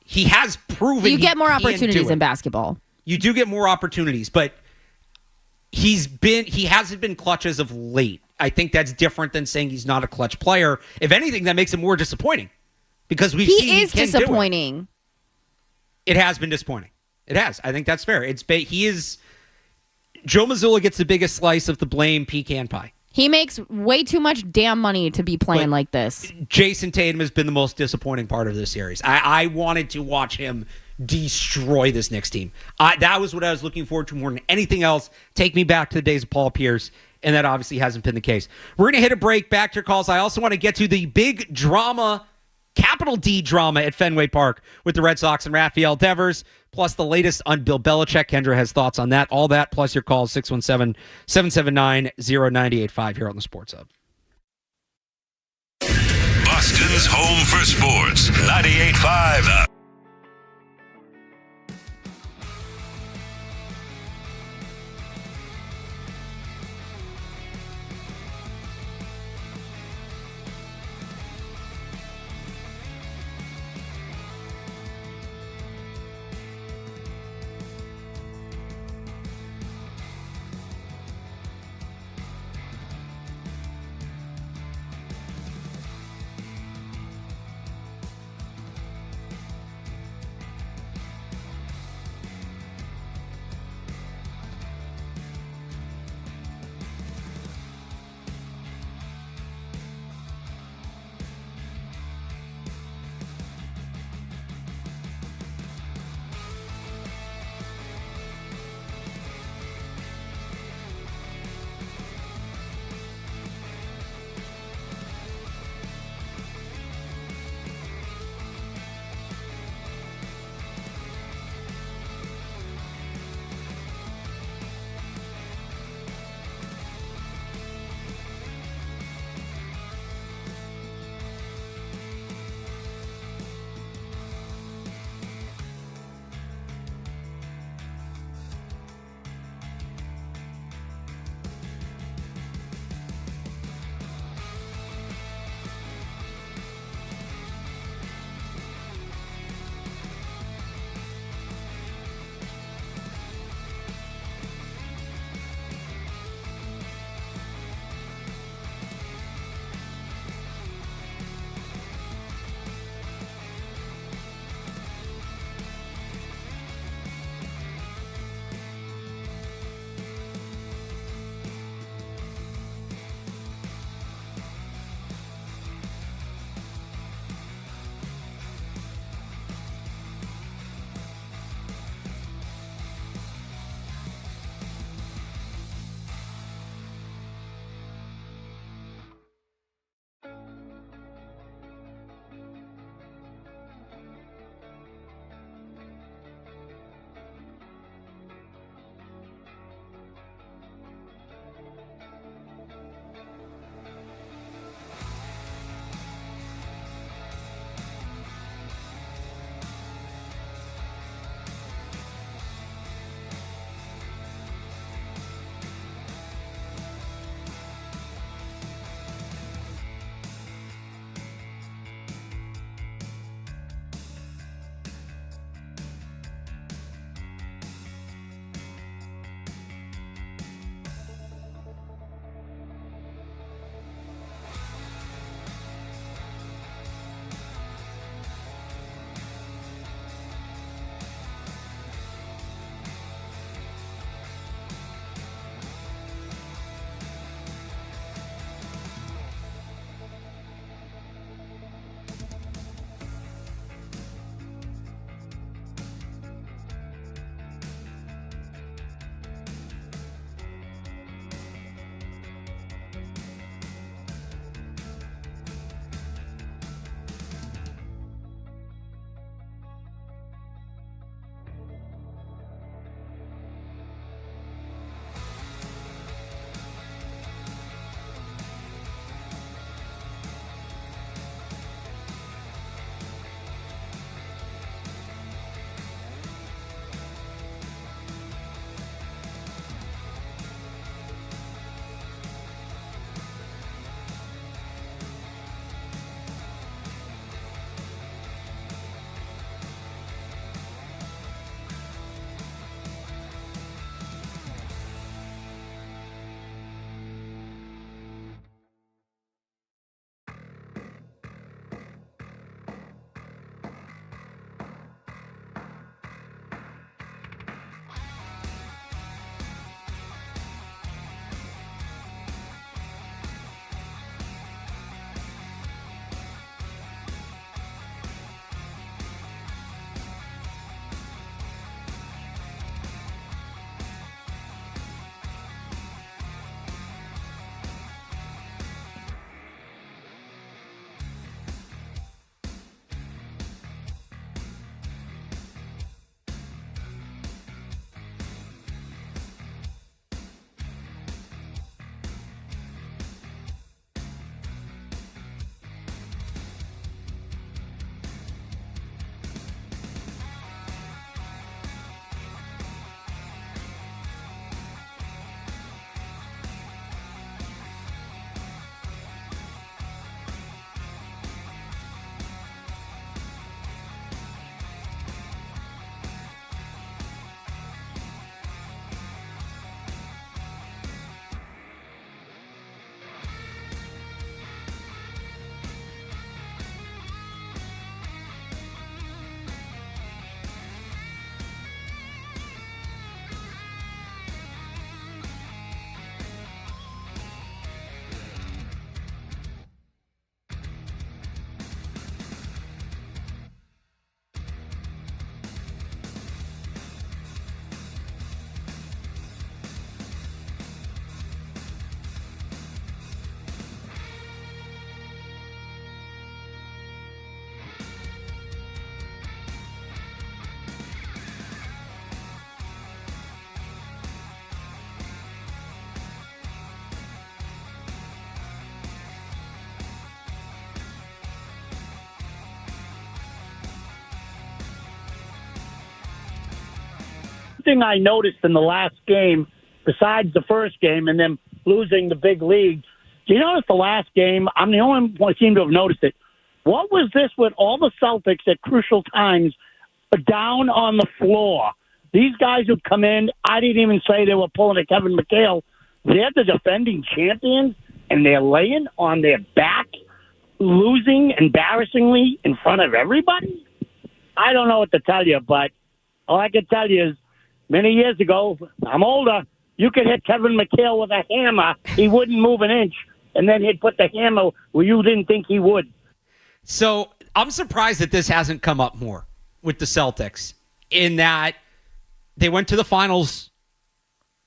he has proven you get more opportunities in basketball. You do get more opportunities, but he hasn't been clutch as of late. I think that's different than saying he's not a clutch player. If anything, that makes him more disappointing because he is disappointing. It has been disappointing. It has. I think that's fair. Joe Mazzulla gets the biggest slice of the blame pecan pie. He makes way too much damn money to be playing like this. Jason Tatum has been the most disappointing part of this series. I wanted to watch him destroy this Knicks team. That was what I was looking forward to more than anything else. Take me back to the days of Paul Pierce, and that obviously hasn't been the case. We're going to hit a break. Back to your calls. I also want to get to the big drama, capital D drama at Fenway Park with the Red Sox and Rafael Devers, plus the latest on Bill Belichick. Kendra has thoughts on that. All that, plus your calls, 617-779-0985 here on the Sports Hub. Boston's home for sports, 98.5. thing I noticed in the last game, besides the first game and them losing the big league, do you notice the last game? I'm the only one who seemed to have noticed it. What was this with all the Celtics at crucial times down on the floor? These guys would come in. I didn't even say they were pulling a Kevin McHale. They're the defending champions, and they're laying on their back, losing embarrassingly in front of everybody? I don't know what to tell you, but all I can tell you is many years ago, I'm older, you could hit Kevin McHale with a hammer. He wouldn't move an inch, and then he'd put the hammer where you didn't think he would. So I'm surprised that this hasn't come up more with the Celtics, in that they went to the finals,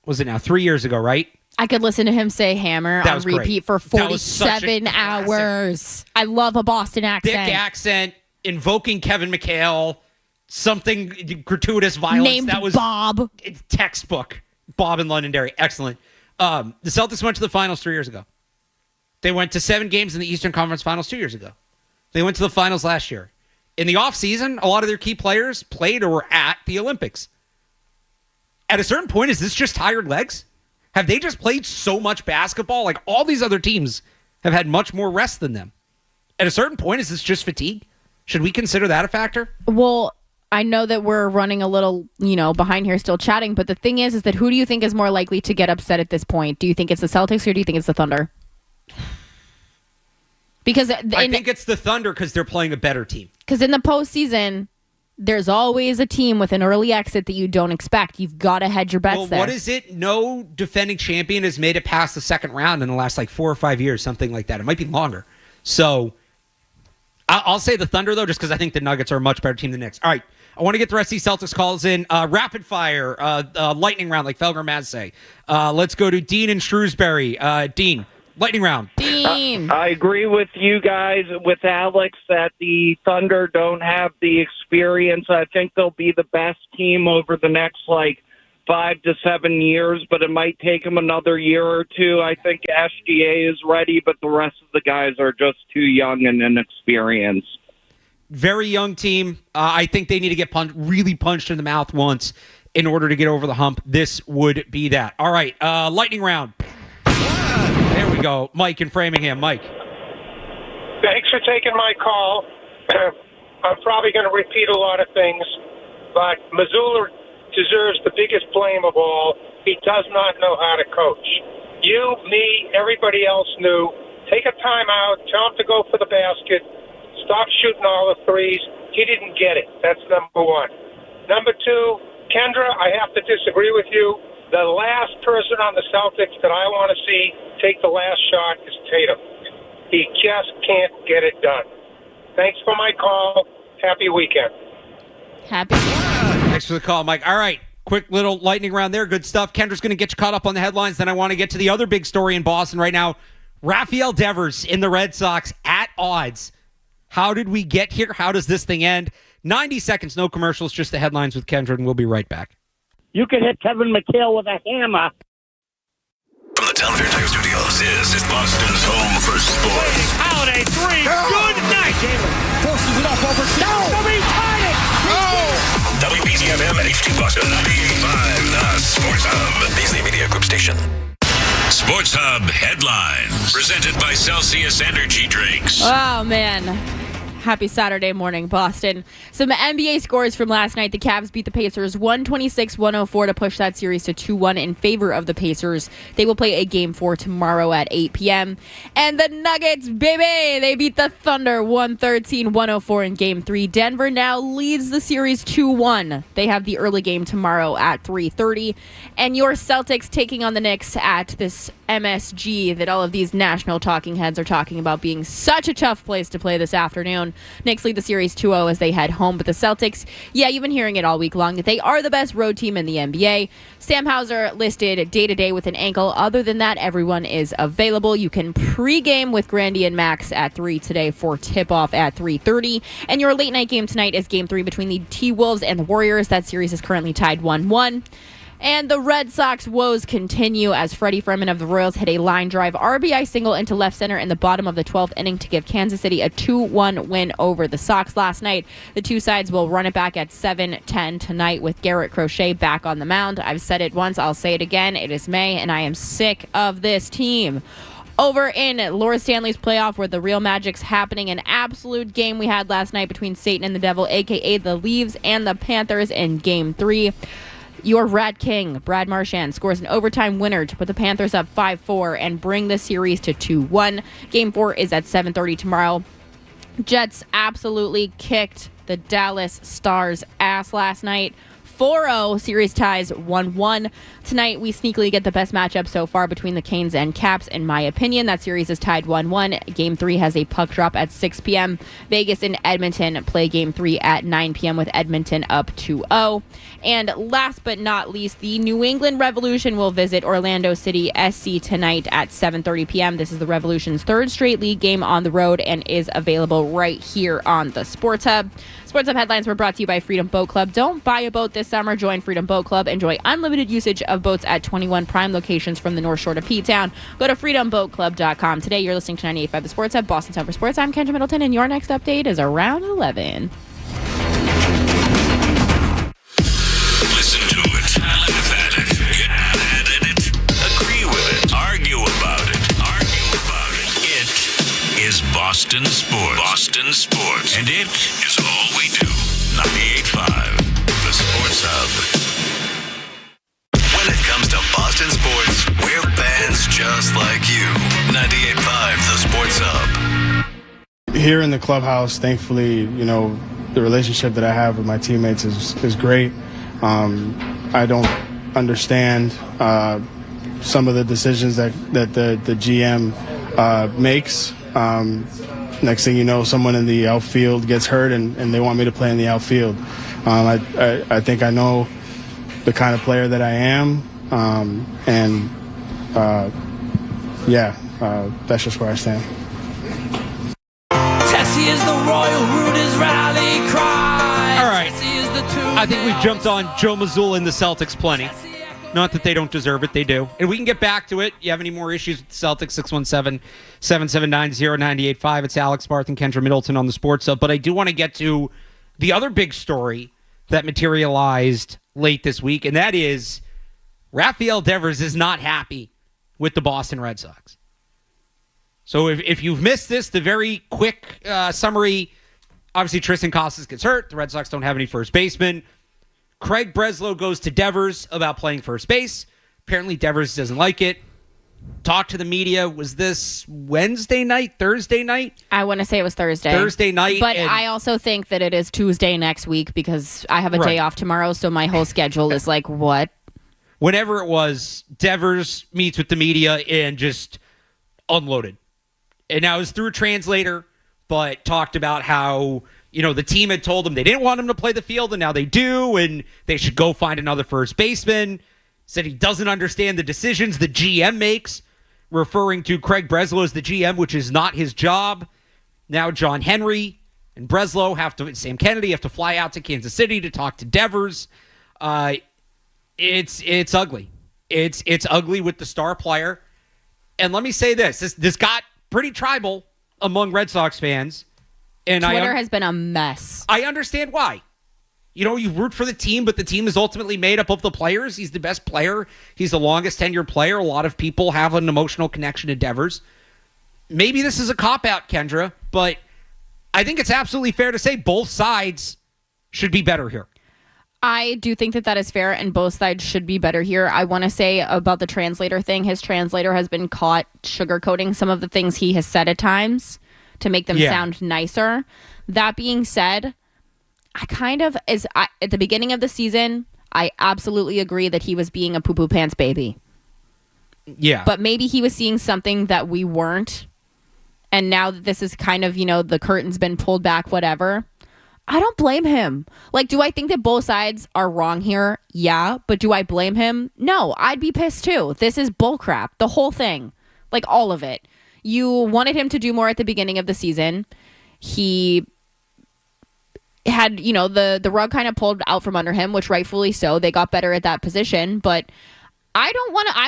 was it now 3 years ago, right? I could listen to him say hammer on repeat for 47 hours. I love a Boston accent. Thick accent, invoking Kevin McHale, something gratuitous violence. Named that was Bob. Textbook. Bob in Londonderry. Excellent. The Celtics went to the finals 3 years ago. They went to 7 games in the Eastern Conference Finals 2 years ago. They went to the finals last year. In the offseason, a lot of their key players played or were at the Olympics. At a certain point, is this just tired legs? Have they just played so much basketball? Like, all these other teams have had much more rest than them. At a certain point, is this just fatigue? Should we consider that a factor? Well, I know that we're running a little, behind here still chatting, but the thing is that who do you think is more likely to get upset at this point? Do you think it's the Celtics or do you think it's the Thunder? Because I think it's the Thunder because they're playing a better team. Because in the postseason, there's always a team with an early exit that you don't expect. You've got to hedge your bets there. What is it? No defending champion has made it past the second round in the last 4 or 5 years, something like that. It might be longer. So I'll say the Thunder, though, just because I think the Nuggets are a much better team than the Knicks. All right. I want to get the rest of these Celtics calls in. Rapid fire, lightning round, like Felger Maz say. Let's go to Dean in Shrewsbury. Dean, lightning round. Dean. I agree with you guys, with Alex, that the Thunder don't have the experience. I think they'll be the best team over the next 5 to 7 years, but it might take them another year or two. I think SGA is ready, but the rest of the guys are just too young and inexperienced. Very young team. I think they need to get really punched in the mouth once in order to get over the hump. This would be that. All right, lightning round. There we go. Mike in Framingham. Mike. Thanks for taking my call. I'm probably going to repeat a lot of things, but Missoula deserves the biggest blame of all. He does not know how to coach. You, me, everybody else knew. Take a timeout. Tell him to go for the basket. Stop shooting all the threes. He didn't get it. That's number one. Number two, Kendra, I have to disagree with you. The last person on the Celtics that I want to see take the last shot is Tatum. He just can't get it done. Thanks for my call. Happy weekend. Happy weekend. Thanks for the call, Mike. All right. Quick little lightning round there. Good stuff. Kendra's going to get you caught up on the headlines. Then I want to get to the other big story in Boston right now. Rafael Devers in the Red Sox at odds. How did we get here? How does this thing end? 90 seconds, no commercials, just the headlines with Kendra, and we'll be right back. You could hit Kevin McHale with a hammer. From the Town Fair Tire Studios, this is Boston's home for sports. Holiday 3, good night. Forces it up over. Somebody tied it. WBZFM and HD Boston 98.5, the Sports Hub. Beasley Media Group Station. Sports Hub headlines presented by Celsius Energy Drinks. Oh, man. Happy Saturday morning, Boston. Some NBA scores from last night. The Cavs beat the Pacers 126-104 to push that series to 2-1 in favor of the Pacers. They will play a Game 4 tomorrow at 8 p.m. And the Nuggets, baby, they beat the Thunder 113-104 in Game 3. Denver now leads the series 2-1. They have the early game tomorrow at 3:30. And your Celtics taking on the Knicks at this MSG that all of these national talking heads are talking about being such a tough place to play this afternoon. Knicks lead the series 2-0 as they head home, but the Celtics, you've been hearing it all week long, that they are the best road team in the NBA. Sam Hauser listed day-to-day with an ankle. Other than that, everyone is available. You can pregame with Grandy and Max at 3 today for tip-off at 3:30. And your late-night game tonight is Game 3 between the T-Wolves and the Warriors. That series is currently tied 1-1. And the Red Sox woes continue as Freddie Freeman of the Royals hit a line drive RBI single into left center in the bottom of the 12th inning to give Kansas City a 2-1 win over the Sox last night. The two sides will run it back at 7:10 tonight with Garrett Crochet back on the mound. I've said it once, I'll say it again. It is May, and I am sick of this team. Over in Lord Stanley's playoff where the real magic's happening, an absolute game we had last night between Satan and the Devil, a.k.a. the Leaves and the Panthers in Game 3. Your Rat King, Brad Marchand, scores an overtime winner to put the Panthers up 5-4 and bring the series to 2-1. Game 4 is at 7:30 tomorrow. Jets absolutely kicked the Dallas Stars' ass last night. 4-0, series ties 1-1. Tonight, we sneakily get the best matchup so far between the Canes and Caps, in my opinion. That series is tied 1-1. Game 3 has a puck drop at 6 p.m. Vegas and Edmonton play Game 3 at 9 p.m. with Edmonton up 2-0. And last but not least, the New England Revolution will visit Orlando City SC tonight at 7:30 p.m. This is the Revolution's third straight league game on the road and is available right here on the Sports Hub. Sports Hub headlines were brought to you by Freedom Boat Club. Don't buy a boat this summer. Join Freedom Boat Club. Enjoy unlimited usage of boats at 21 prime locations from the North Shore to P-Town. Go to freedomboatclub.com. Today, you're listening to 98.5 The Sports Hub, Boston Time for Sports. I'm Kendra Middleton, and your next update is around 11. Listen to it, laugh at it, get mad at it, agree with it, argue about it. It is Boston Sports. Boston Sports. And it is all we do. 98.5, The Sports Hub. When it comes to Boston sports, we're fans just like you. 98.5, The Sports Hub. Here in the clubhouse, thankfully, the relationship that I have with my teammates is great. I don't understand some of the decisions that the GM makes. Next thing you know, someone in the outfield gets hurt and they want me to play in the outfield. I think I know the kind of player that I am, that's just where I stand. Tessie is the Royal Rooters rally cry. All right. I think we've jumped on Joe Mazzulla and the Celtics plenty. Not that they don't deserve it, they do. And we can get back to it. You have any more issues with the Celtics, 617-779-0985. It's Alex, Barth, and Kendra Middleton on the Sports Hub. But I do want to get to the other big story that materialized late this week, and that is Rafael Devers is not happy with the Boston Red Sox. So if you've missed this, the very quick summary, obviously Tristan Casas gets hurt. The Red Sox don't have any first baseman. Craig Breslow goes to Devers about playing first base. Apparently Devers doesn't like it. Talked to the media. Was this Wednesday night, Thursday night? I want to say it was Thursday. Thursday night. But I also think that it is Tuesday next week because I have a day off tomorrow, so my whole schedule is like, what? Whenever it was, Devers meets with the media and just unloaded. And now it was through a translator, but talked about how, the team had told him they didn't want him to play the field, and now they do, and they should go find another first baseman. Said he doesn't understand the decisions the GM makes, referring to Craig Breslow as the GM, which is not his job. Now John Henry and Breslow Sam Kennedy have to fly out to Kansas City to talk to Devers. It's ugly. It's ugly with the star player. And let me say this got pretty tribal among Red Sox fans. And Twitter has been a mess. I understand why. You root for the team, but the team is ultimately made up of the players. He's the best player. He's the longest tenured player. A lot of people have an emotional connection to Devers. Maybe this is a cop-out, Kendra, but I think it's absolutely fair to say both sides should be better here. I do think that is fair, and both sides should be better here. I want to say about the translator thing, his translator has been caught sugarcoating some of the things he has said at times to make them sound nicer. That being said, at the beginning of the season, I absolutely agree that he was being a poo-poo pants baby. Yeah. But maybe he was seeing something that we weren't. And now that this is kind of, the curtain's been pulled back, whatever. I don't blame him. Do I think that both sides are wrong here? Yeah. But do I blame him? No. I'd be pissed too. This is bullcrap. The whole thing. All of it. You wanted him to do more at the beginning of the season. He had, the rug kind of pulled out from under him, which rightfully so. They got better at that position, but I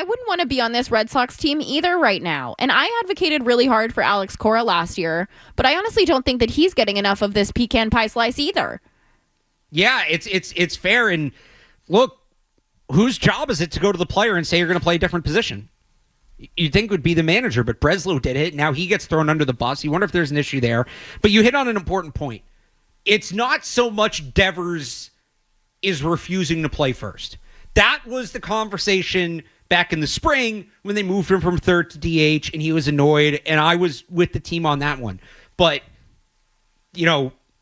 wouldn't want to be on this Red Sox team either right now. And I advocated really hard for Alex Cora last year, but I honestly don't think that he's getting enough of this pecan pie slice either. Yeah, it's fair. And look, whose job is it to go to the player and say you're going to play a different position? You'd think it would be the manager, but Breslow did it. Now he gets thrown under the bus. You wonder if there's an issue there. But you hit on an important point. It's not so much Devers is refusing to play first. That was the conversation back in the spring when they moved him from third to DH, and he was annoyed, and I was with the team on that one. But,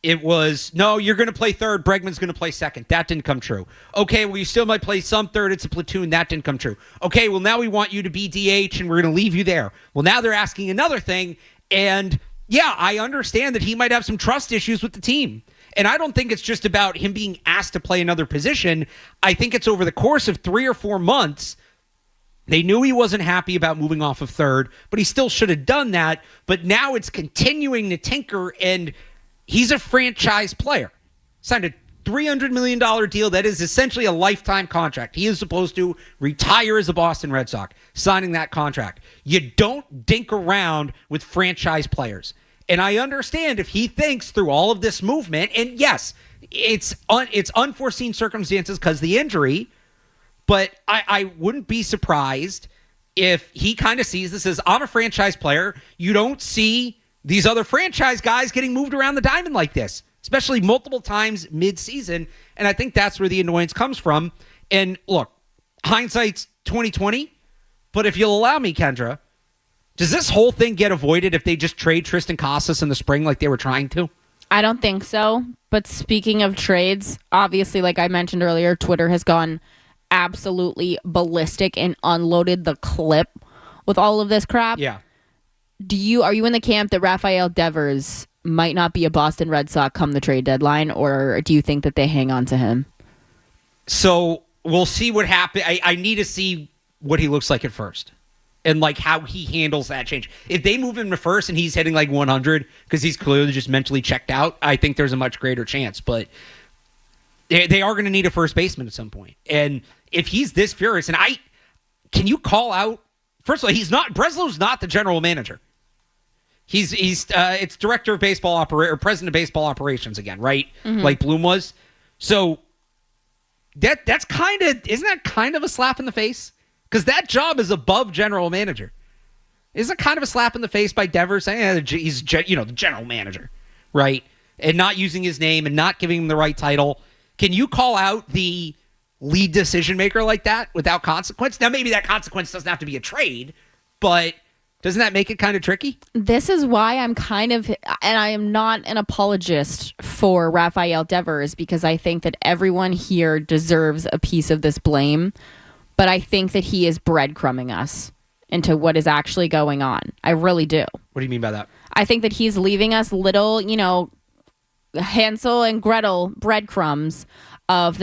it was, no, you're going to play third, Bregman's going to play second. That didn't come true. Okay, well, you still might play some third. It's a platoon. That didn't come true. Okay, well, now we want you to be DH, and we're going to leave you there. Well, now they're asking another thing, and yeah, I understand that he might have some trust issues with the team. And I don't think it's just about him being asked to play another position. I think it's over the course of 3 or 4 months, they knew he wasn't happy about moving off of third, but he still should have done that. But now it's continuing to tinker, and he's a franchise player. Signed a $300 million deal that is essentially a lifetime contract. He is supposed to retire as a Boston Red Sox, signing that contract. You don't dink around with franchise players. And I understand if he thinks through all of this movement, and yes, it's unforeseen circumstances because of the injury, but I wouldn't be surprised if he kind of sees this as, I'm a franchise player. You don't see these other franchise guys getting moved around the diamond like this, especially multiple times mid-season, and I think that's where the annoyance comes from. And look, hindsight's 20/20, but if you'll allow me, Kendra, does this whole thing get avoided if they just trade Tristan Casas in the spring like they were trying to? I don't think so. But speaking of trades, obviously, like I mentioned earlier, Twitter has gone absolutely ballistic and unloaded the clip with all of this crap. Yeah. Are you in the camp that Rafael Devers might not be a Boston Red Sox come the trade deadline, or do you think that they hang on to him? So we'll see what happens. I need to see what he looks like at first. And like how he handles that change. If they move him to first and he's hitting like 100 because he's clearly just mentally checked out, I think there's a much greater chance. But they are going to need a first baseman at some point. And if he's this furious, and can you call out? First of all, Breslow's not the general manager. It's director of baseball or president of baseball operations again, right? Mm-hmm. Like Bloom was. So that's isn't that kind of a slap in the face? Because that job is above general manager. Isn't it kind of a slap in the face by Devers saying he's the general manager, right? And not using his name and not giving him the right title. Can you call out the lead decision maker like that without consequence? Now, maybe that consequence doesn't have to be a trade, but doesn't that make it kind of tricky? This is why and I am not an apologist for Rafael Devers, because I think that everyone here deserves a piece of this blame. But I think that he is breadcrumbing us into what is actually going on. I really do. What do you mean by that? I think that he's leaving us little, Hansel and Gretel breadcrumbs of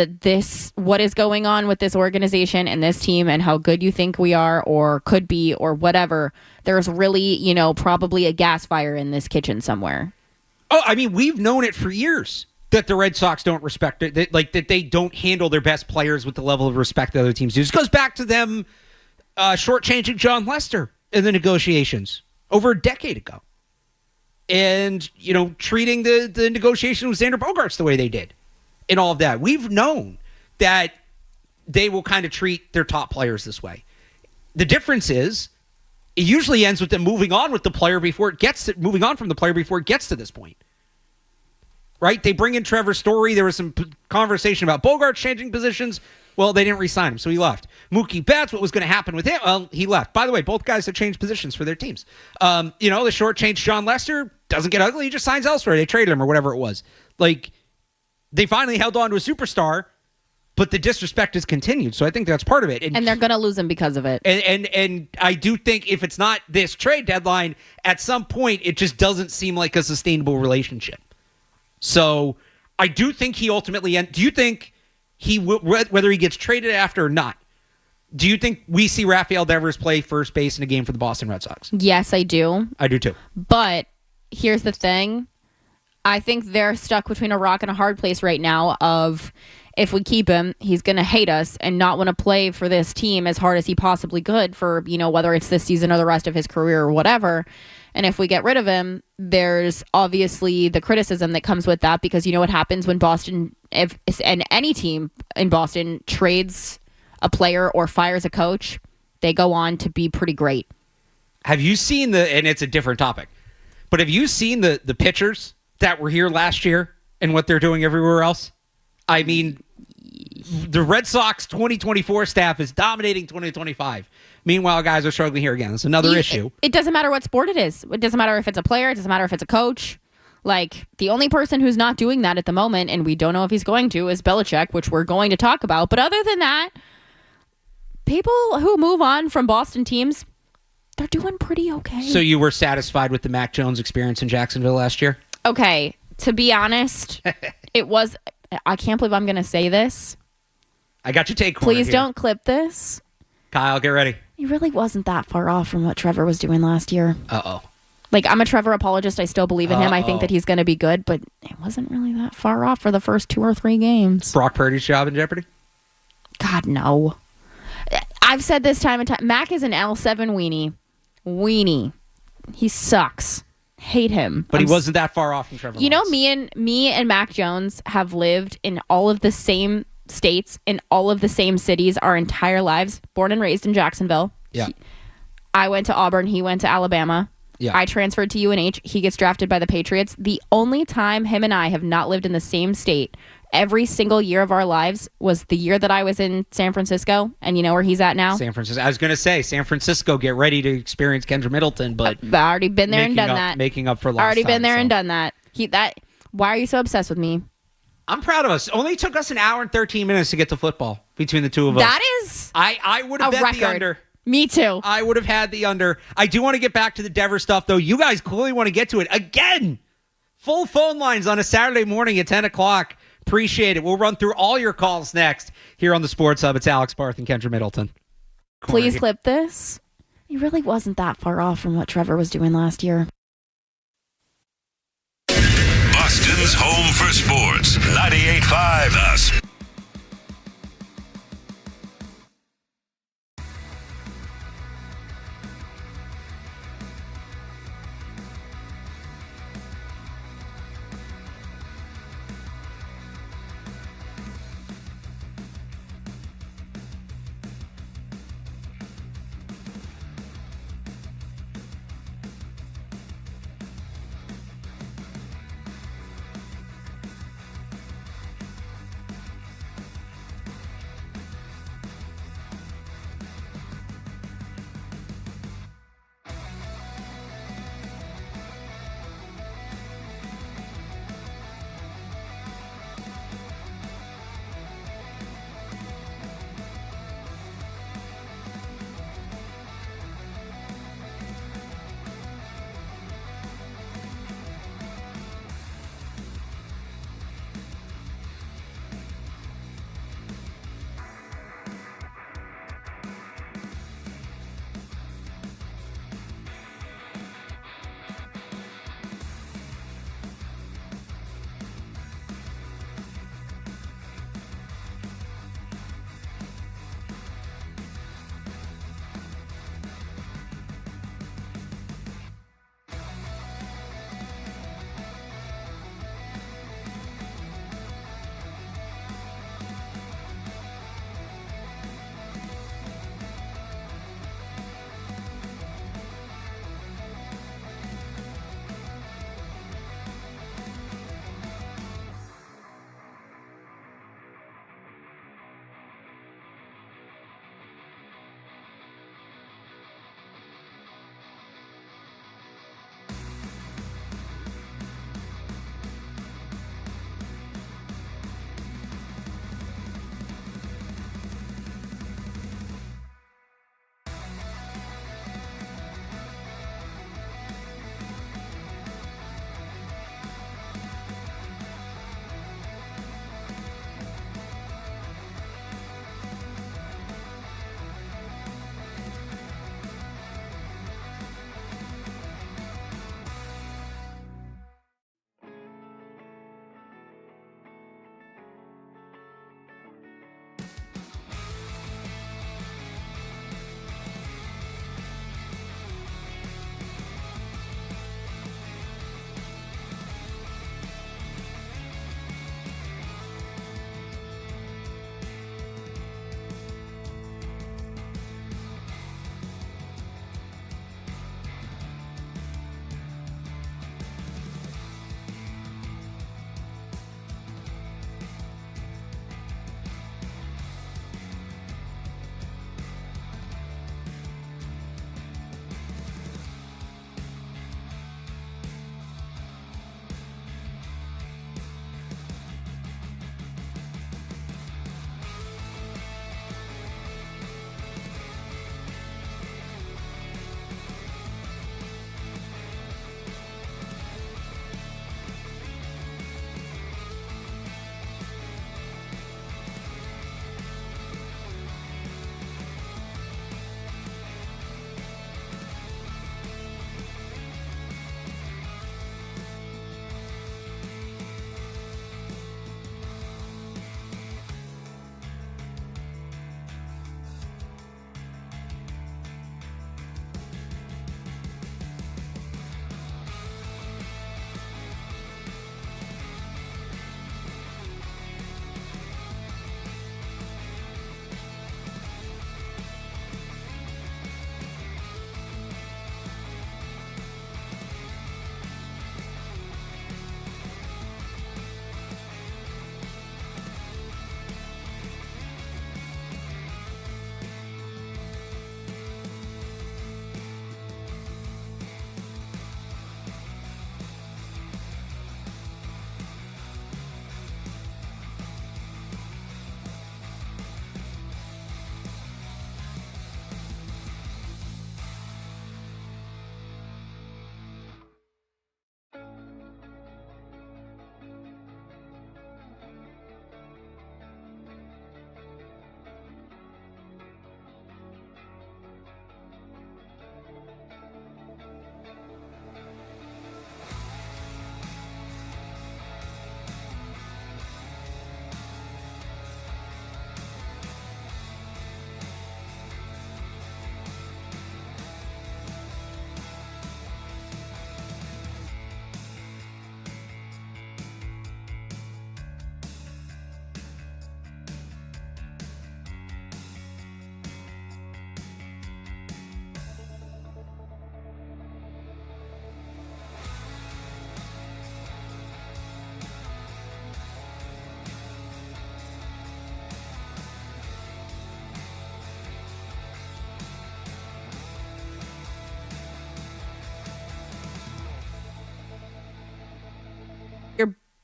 what is going on with this organization and this team and how good you think we are or could be or whatever. There's really, probably a gas fire in this kitchen somewhere. Oh, I mean, we've known it for years. That the Red Sox don't respect it, that they don't handle their best players with the level of respect that other teams do. This goes back to them shortchanging John Lester in the negotiations over a decade ago. And, treating the negotiation with Xander Bogaerts the way they did and all of that. We've known that they will kind of treat their top players this way. The difference is it usually ends with them moving on from the player before it gets to this point. Right? They bring in Trevor Story. There was some conversation about Bogaerts changing positions. Well, they didn't re-sign him, so he left. Mookie Betts, what was going to happen with him? Well, he left. By the way, both guys have changed positions for their teams. The short-changed John Lester doesn't get ugly. He just signs elsewhere. They traded him or whatever it was. Like, they finally held on to a superstar, but the disrespect has continued. So I think that's part of it. And they're going to lose him because of it. And I do think if it's not this trade deadline, at some point, it just doesn't seem like a sustainable relationship. So I do think he ultimately do you think he will, whether he gets traded after or not, do you think we see Rafael Devers play first base in a game for the Boston Red Sox? Yes, I do. I do too. But here's the thing. I think they're stuck between a rock and a hard place right now of if we keep him, he's going to hate us and not want to play for this team as hard as he possibly could for, whether it's this season or the rest of his career or whatever. And if we get rid of him, there's obviously the criticism that comes with that because you know what happens when Boston, and any team in Boston trades a player or fires a coach, they go on to be pretty great. Have you seen and it's a different topic, but have you seen the pitchers that were here last year and what they're doing everywhere else? I mean, the Red Sox 2024 staff is dominating 2025. Meanwhile, guys are struggling here again. It's another issue. It doesn't matter what sport it is. It doesn't matter if it's a player. It doesn't matter if it's a coach. Like, the only person who's not doing that at the moment, and we don't know if he's going to, is Belichick, which we're going to talk about. But other than that, people who move on from Boston teams, they're doing pretty okay. So you were satisfied with the Mac Jones experience in Jacksonville last year? Okay. To be honest, it was... I can't believe I'm going to say this. I got your take. Please don't clip this. Kyle, get ready. He really wasn't that far off from what Trevor was doing last year. Uh-oh. Like, I'm a Trevor apologist. I still believe in him. I think that he's going to be good, but it wasn't really that far off for the first 2 or 3 games. Brock Purdy's job in jeopardy? God, no. I've said this time and time. Mac is an L7 weenie. Weenie. He sucks. Hate him. But he wasn't that far off from Trevor Lawrence. Me and Mac Jones have lived in all of the same states, in all of the same cities our entire lives. Born and raised in Jacksonville. Yeah. I went to Auburn. He went to Alabama. Yeah. I transferred to UNH. He gets drafted by the Patriots. The only time him and I have not lived in the same state every single year of our lives was the year that I was in San Francisco. And you know where he's at now? San Francisco. I was going to say, San Francisco, get ready to experience Kendra Middleton, but I've already been there and done that. Making up for lost Already time, been there and done that. Why are you so obsessed with me? I'm proud of us. Only took us an hour and 13 minutes to get to football between the two of us. That is I would have bet record. the under. Me too. I would have had the under. I do want to get back to the Devers stuff, though. You guys clearly want to get to it. Again, full phone lines on a Saturday morning at 10 o'clock. Appreciate it. We'll run through all your calls next here on the Sports Hub. It's Alex Barth and Kendra Middleton. Please clip this. He really wasn't that far off from what Trevor was doing last year. Boston's home for sports. 98.5 Us.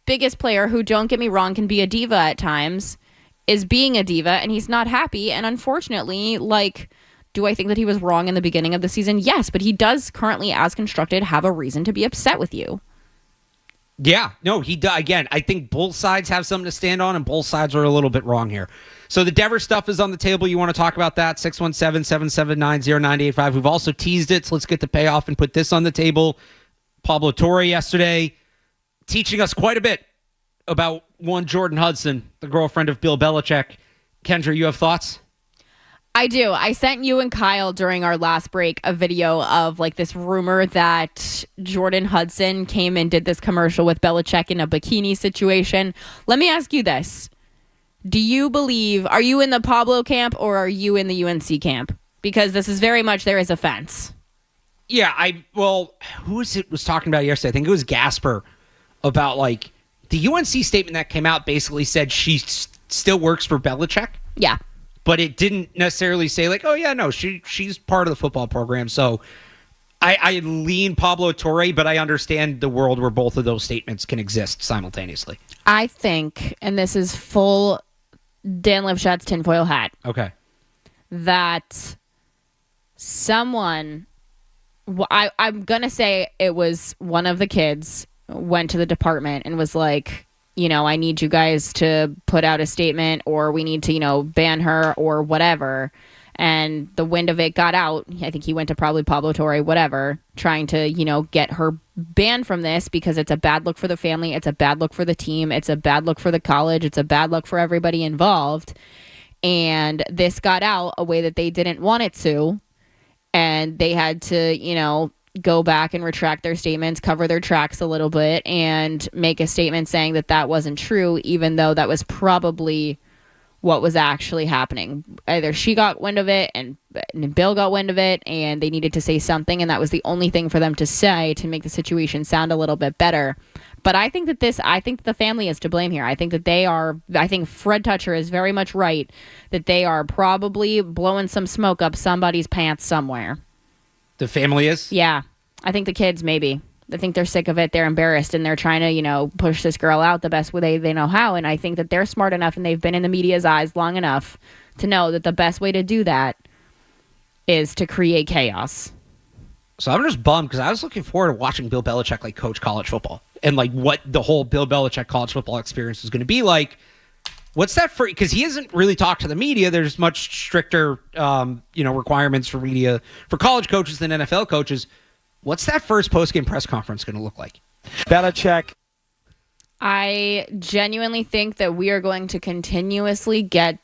biggest player, who, don't get me wrong, can be a diva at times, is being a diva, and he's not happy. And unfortunately, like, do I think that he was wrong in the beginning of the season? Yes, but he does currently, as constructed, have a reason to be upset with you. Yeah, no, he does. Again, I think both sides have something to stand on, and both sides are a little bit wrong here. So the Devers stuff is on the table. You want to talk about that? 617-779-0985. We've also teased it, so let's get the payoff and put this on the table. Pablo Torre yesterday teaching us quite a bit about one Jordan Hudson, the girlfriend of Bill Belichick. Kendra, you have thoughts? I do. I sent you and Kyle during our last break a video of like this rumor that Jordan Hudson came and did this commercial with Belichick in a bikini situation. Let me ask you this. Do you believe, are you in the Pablo camp or are you in the UNC camp? Because this is very much, there is a fence. Yeah, who was talking about yesterday? I think it was Gasper, about like the UNC statement that came out basically said she still works for Belichick. Yeah. But it didn't necessarily say like, oh yeah, no, she's part of the football program. So I lean Pablo Torre, but I understand the world where both of those statements can exist simultaneously. I think, and this is full Dan Lipschatz tinfoil hat. Okay. That someone, I'm going to say it was one of the kids, went to the department and was like, I need you guys to put out a statement, or we need to, ban her or whatever. And the wind of it got out. I think he went to probably Pablo Torre, whatever, trying to, get her banned from this because it's a bad look for the family. It's a bad look for the team. It's a bad look for the college. It's a bad look for everybody involved. And this got out a way that they didn't want it to. And they had to, go back and retract their statements, cover their tracks a little bit, and make a statement saying that that wasn't true, even though that was probably what was actually happening. Either she got wind of it and Bill got wind of it, and they needed to say something, and that was the only thing for them to say to make the situation sound a little bit better. But I think that the family is to blame here. I think Fred Toucher is very much right that they are probably blowing some smoke up somebody's pants somewhere. The family is? Yeah. I think the kids, maybe. I think they're sick of it. They're embarrassed, and they're trying to, push this girl out the best way they know how. And I think that they're smart enough, and they've been in the media's eyes long enough to know that the best way to do that is to create chaos. So I'm just bummed because I was looking forward to watching Bill Belichick coach college football, and what the whole Bill Belichick college football experience is going to be like. What's that for? Because he hasn't really talked to the media. There's much stricter, requirements for media for college coaches than NFL coaches. What's that first post-game press conference going to look like? Belichick. I genuinely think that we are going to continuously get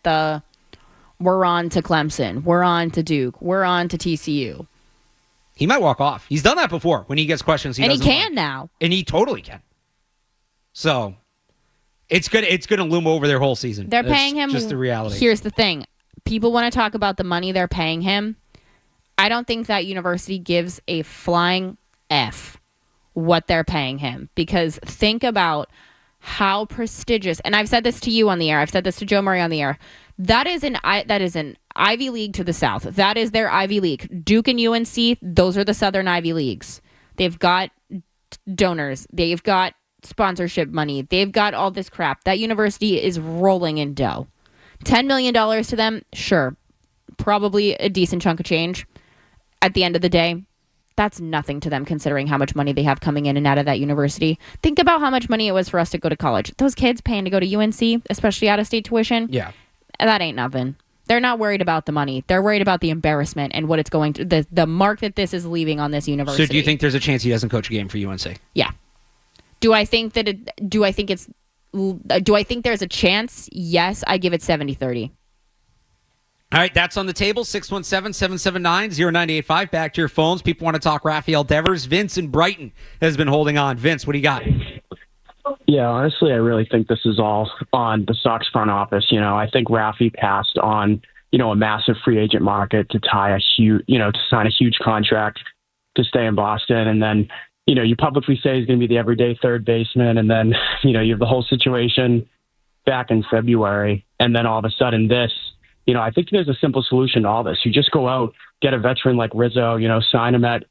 we're on to Clemson, we're on to Duke, we're on to TCU. He might walk off. He's done that before when he gets questions. And he can now. And he totally can. So it's gonna loom over their whole season. They're paying him. Just the reality. Here's the thing: people want to talk about the money they're paying him. I don't think that university gives a flying F what they're paying him, because think about how prestigious. And I've said this to you on the air. I've said this to Joe Murray on the air. That is an Ivy League to the South. That is their Ivy League. Duke and UNC, those are the Southern Ivy Leagues. They've got donors. They've got sponsorship money. They've got all this crap. That university is rolling in dough. $10 million to them, sure. Probably a decent chunk of change. At the end of the day, that's nothing to them considering how much money they have coming in and out of that university. Think about how much money it was for us to go to college. Those kids paying to go to UNC, especially out-of-state tuition, yeah, that ain't nothing. They're not worried about the money. They're worried about the embarrassment and what it's going to, the mark that this is leaving on this university. So do you think there's a chance he doesn't coach a game for UNC? Yeah. Do I think there's a chance? Yes, I give it 70-30. All right, that's on the table. 617-779-0985. Back to your phones. People want to talk Rafael Devers. Vince in Brighton has been holding on. Vince, what do you got? Yeah, honestly, I really think this is all on the Sox front office. I think Rafi passed on, a massive free agent market to sign a huge contract to stay in Boston. And then, you publicly say he's going to be the everyday third baseman. And then, you have the whole situation back in February. And then all of a sudden this, I think there's a simple solution to all this. You just go out, get a veteran like Rizzo, sign him at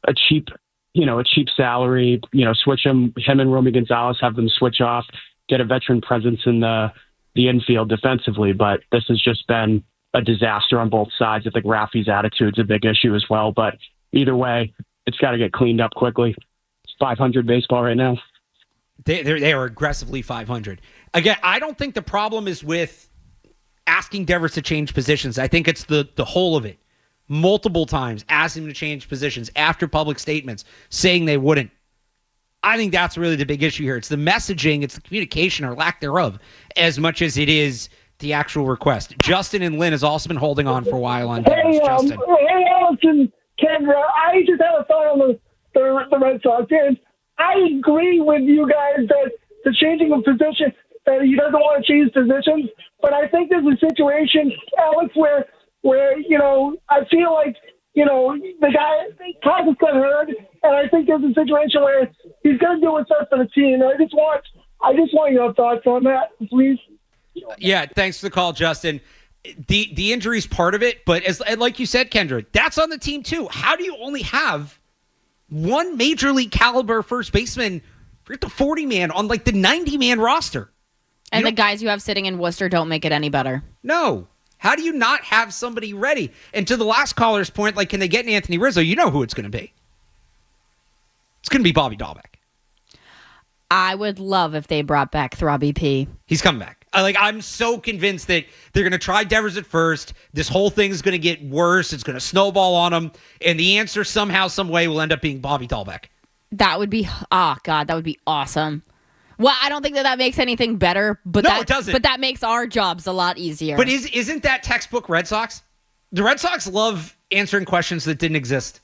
a cheap a cheap salary, switch him and Romy Gonzalez, have them switch off, get a veteran presence in the infield defensively. But this has just been a disaster on both sides. I think Rafi's attitude's a big issue as well. But either way, it's got to get cleaned up quickly. It's 500 baseball right now. They are aggressively 500. Again, I don't think the problem is with asking Devers to change positions. I think it's the whole of it. Multiple times asking him to change positions after public statements saying they wouldn't. I think that's really the big issue here. It's the messaging, it's the communication or lack thereof, as much as it is the actual request. Justin and Lynn has also been holding on for a while on Devers. Justin. Hey, Allison, Kendra, I just have a thought on the Red Sox. And I agree with you guys that the changing of position, that he doesn't want to change positions. But I think there's a situation, Alex, where I feel like, the guy, Cousins got hurt, and I think there's a situation where he's going to do what's best for the team. I just want your thoughts on that, please. Yeah, thanks for the call, Justin. The injury's part of it, but like you said, Kendra, that's on the team too. How do you only have one major league caliber first baseman, forget the 40-man, on like the 90-man roster? And the guys you have sitting in Worcester don't make it any better. No. How do you not have somebody ready? And to the last caller's point, like, can they get an Anthony Rizzo? You know who it's going to be. It's going to be Bobby Dahlbeck. I would love if they brought back Throbby P. He's coming back. I'm so convinced that they're going to try Devers at first. This whole thing is going to get worse. It's going to snowball on them. And the answer somehow, some way will end up being Bobby Dahlbeck. That would be, that would be awesome. Well, I don't think that makes anything better, but it doesn't. But that makes our jobs a lot easier. But isn't that textbook Red Sox? The Red Sox love answering questions that didn't exist.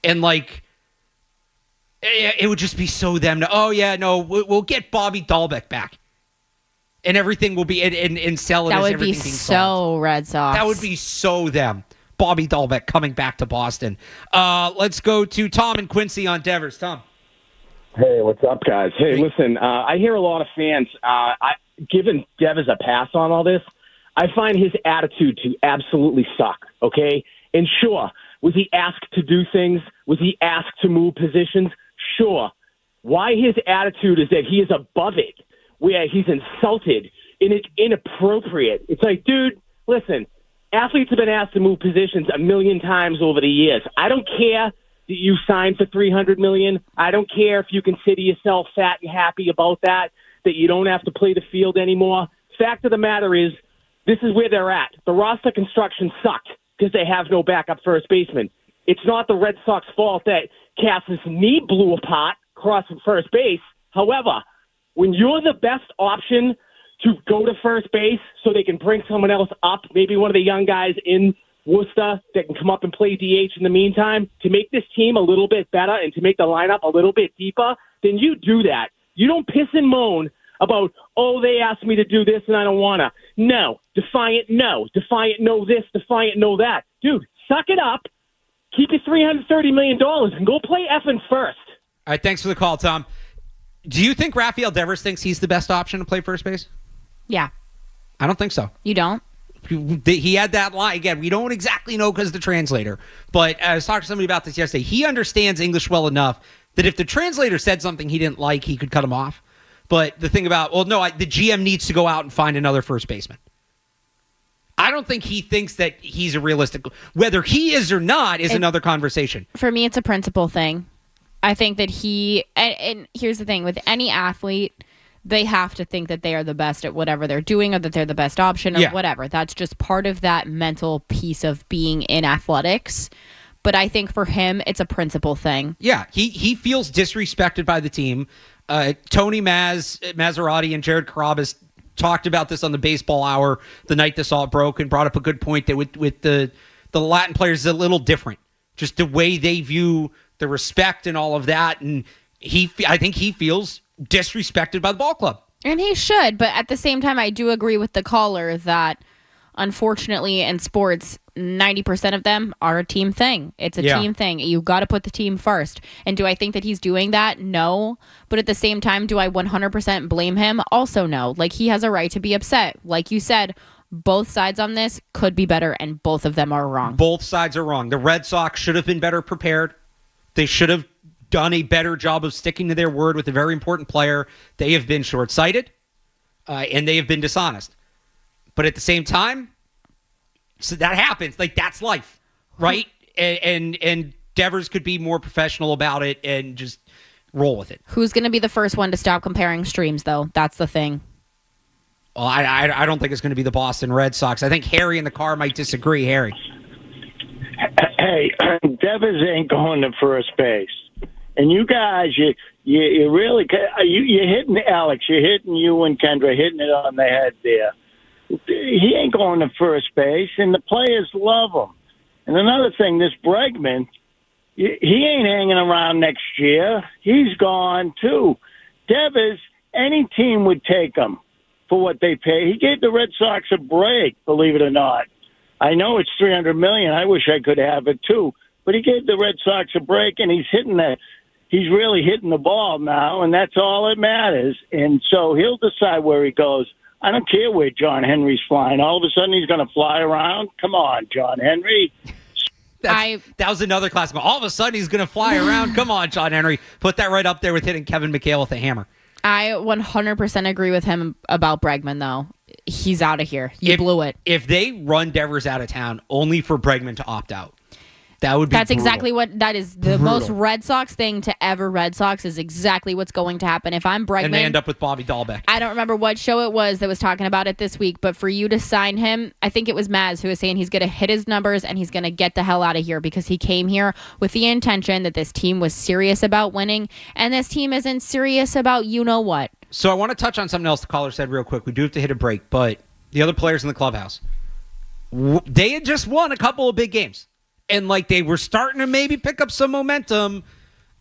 And it would just be so them to, we'll get Bobby Dahlbeck back. And everything will be, and sell it that as would everything be being so solved. Red Sox. That would be so them. Bobby Dahlbeck coming back to Boston. Let's go to Tom and Quincy on Devers. Tom. Hey, what's up, guys? Hey, listen, I hear a lot of fans giving Devers a pass on all this. I find his attitude to absolutely suck, okay? And sure, was he asked to do things? Was he asked to move positions? Sure. Why his attitude is that he is above it, where he's insulted and it's inappropriate. It's like, dude, listen, athletes have been asked to move positions 1,000,000 times over the years. I don't care that you signed for $300 million. I don't care if you consider yourself fat and happy about that you don't have to play the field anymore. Fact of the matter is, this is where they're at. The roster construction sucked because they have no backup first baseman. It's not the Red Sox fault that Cass's knee blew apart crossing first base. However, when you're the best option to go to first base so they can bring someone else up, maybe one of the young guys in Worcester that can come up and play DH in the meantime, to make this team a little bit better and to make the lineup a little bit deeper, then you do that. You don't piss and moan about, they asked me to do this and I don't want to. No. Defiant, no. Defiant, no this. Defiant, no that. Dude, suck it up. Keep your $330 million and go play effing first. All right, thanks for the call, Tom. Do you think Rafael Devers thinks he's the best option to play first base? Yeah. I don't think so. You don't? He had that line. Again, we don't exactly know because of the translator. But I was talking to somebody about this yesterday. He understands English well enough that if the translator said something he didn't like, he could cut him off. But the thing about, the GM needs to go out and find another first baseman. I don't think he thinks that he's a realistic. Whether he is or not is another conversation. For me, it's a principle thing. I think that and here's the thing, with any athlete, they have to think that they are the best at whatever they're doing or that they're the best option or whatever. That's just part of that mental piece of being in athletics. But I think for him, it's a principle thing. Yeah, he feels disrespected by the team. Tony Maserati and Jared Carrabis talked about this on the Baseball Hour the night this all broke and brought up a good point that with the Latin players is a little different. Just the way they view the respect and all of that. And I think he feels disrespected by the ball club. And he should, but at the same time, I do agree with the caller that unfortunately in sports, 90% of them are a team thing. It's a team thing. You got to put the team first. And do I think that he's doing that? No. But at the same time, do I 100% blame him? Also no. Like, he has a right to be upset. Like you said, both sides on this could be better, and both of them are wrong. Both sides are wrong. The Red Sox should have been better prepared. They should have done a better job of sticking to their word with a very important player. They have been short-sighted, and they have been dishonest. But at the same time, so that happens. Like, that's life, right? And Devers could be more professional about it and just roll with it. Who's going to be the first one to stop comparing streams, though? That's the thing. Well, I don't think it's going to be the Boston Red Sox. I think Harry in the car might disagree. Harry. Hey, Devers ain't going to first base. And you guys, you really, you're hitting Alex, you're hitting you and Kendra, hitting it on the head there. He ain't going to first base, and the players love him. And another thing, this Bregman, he ain't hanging around next year. He's gone, too. Devers, any team would take him for what they pay. He gave the Red Sox a break, believe it or not. I know it's $300 million. I wish I could have it, too. But he gave the Red Sox a break, and he's really hitting the ball now, and that's all that matters. And so he'll decide where he goes. I don't care where John Henry's flying. All of a sudden he's going to fly around? Come on, John Henry. That was another classic. All of a sudden he's going to fly around. Come on, John Henry. Put that right up there with hitting Kevin McHale with a hammer. I 100% agree with him about Bregman, though. He's out of here. You blew it. If they run Devers out of town only for Bregman to opt out, that would be That's brutal. exactly what that is. The most Red Sox thing to ever Red Sox is exactly what's going to happen. If I'm Bregman, and they end up with Bobby Dahlbeck. I don't remember what show it was that was talking about it this week, but for you to sign him, I think it was Maz who was saying he's going to hit his numbers and he's going to get the hell out of here because he came here with the intention that this team was serious about winning, and this team isn't serious about you-know-what. So I want to touch on something else the caller said real quick. We do have to hit a break, but the other players in the clubhouse, they had just won a couple of big games. And, like, they were starting to maybe pick up some momentum.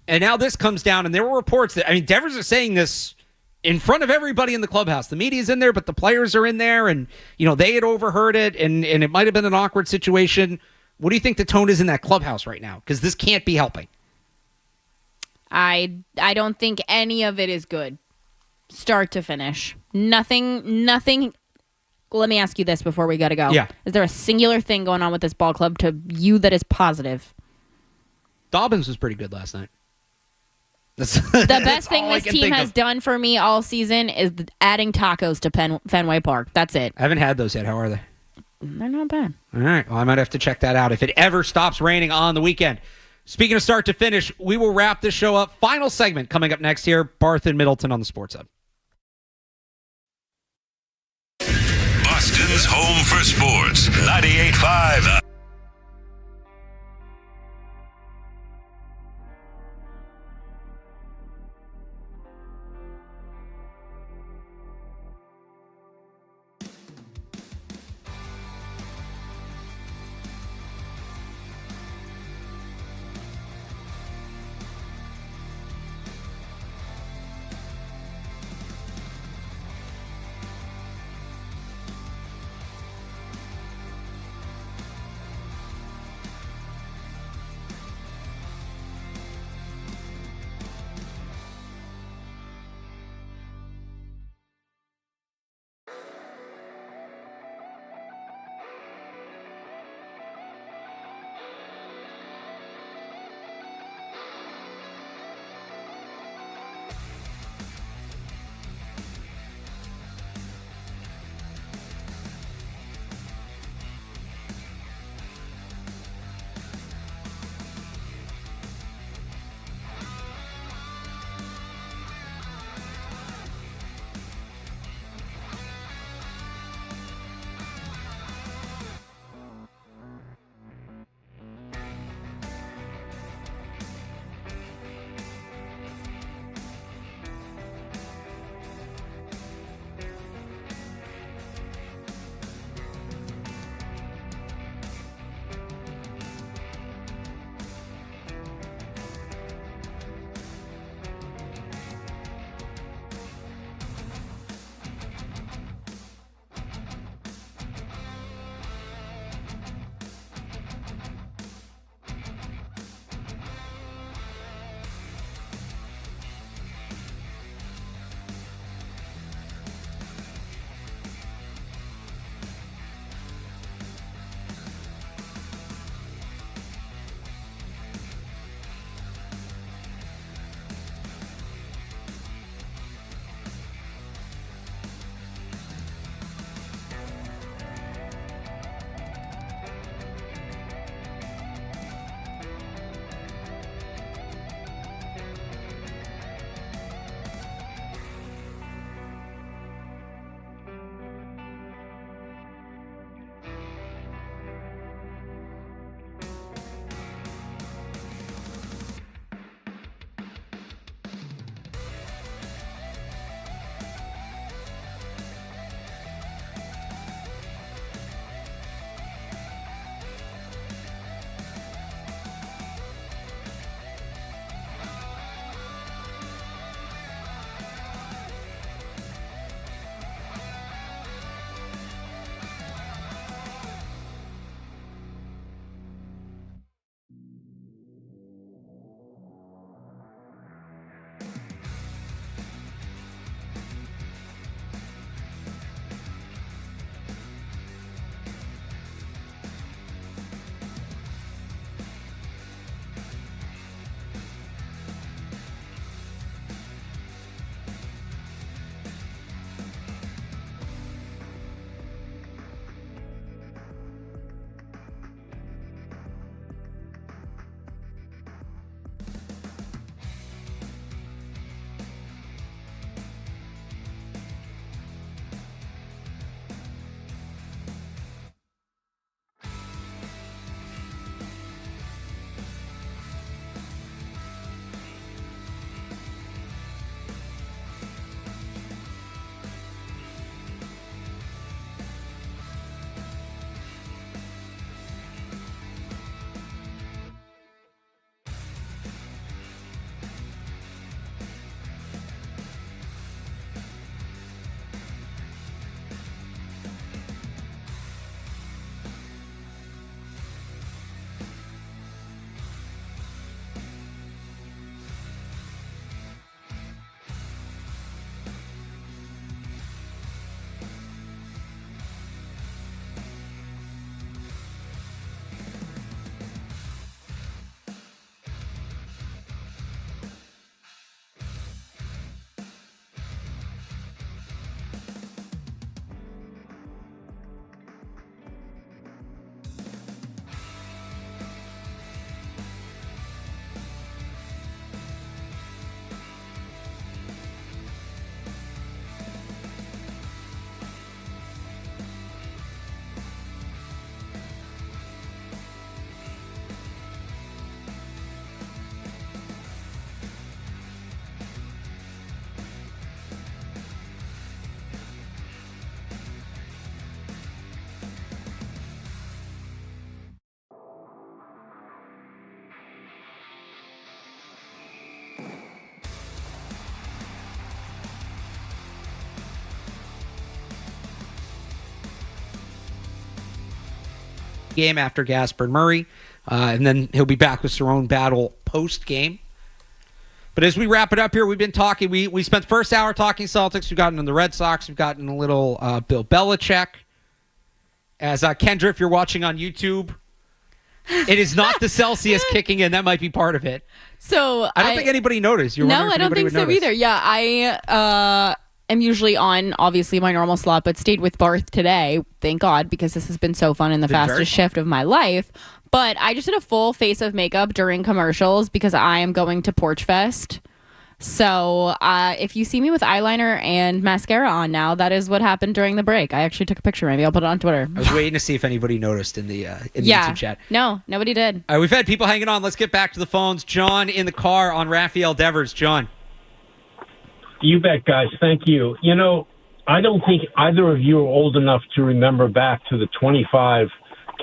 And now this comes down. And there were reports that, I mean, Devers is saying this in front of everybody in the clubhouse. The media's in there, but the players are in there. And, you know, they had overheard it. And it might have been an awkward situation. What do you think the tone is in that clubhouse right now? Because this can't be helping. I don't think any of it is good. Start to finish. Nothing. Let me ask you this before we got to go. Yeah. Is there a singular thing going on with this ball club to you that is positive? Dobbins was pretty good last night. The best thing this team has done for me all season is adding tacos to Fenway Park. That's it. I haven't had those yet. How are they? They're not bad. All right. Well, I might have to check that out if it ever stops raining on the weekend. Speaking of start to finish, we will wrap this show up. Final segment coming up next here. Barth and Middleton on the Sports Hub. Boston's home for sports. 98.5. game after Gasper and Murray. And then he'll be back with Cerrone Battle post-game. But as we wrap it up here, we've been talking. We spent the first hour talking Celtics. We've gotten on the Red Sox. We've gotten a little Bill Belichick. As Kendra, if you're watching on YouTube, it is not the Celsius kicking in. That might be part of it. So I don't think anybody noticed. No, I don't think so either. Yeah, I am usually on, obviously, my normal slot, but stayed with Barth today. Thank God, because this has been so fun in the fastest shift of my life. But I just did a full face of makeup during commercials because I am going to Porch Fest. So if you see me with eyeliner and mascara on now, that is what happened during the break. I actually took a picture. Maybe I'll put it on Twitter. I was waiting to see if anybody noticed in the YouTube chat. No, nobody did. All right, we've had people hanging on. Let's get back to the phones. John in the car on Rafael Devers. John. You bet, guys. Thank you. You know, I don't think either of you are old enough to remember back to the 25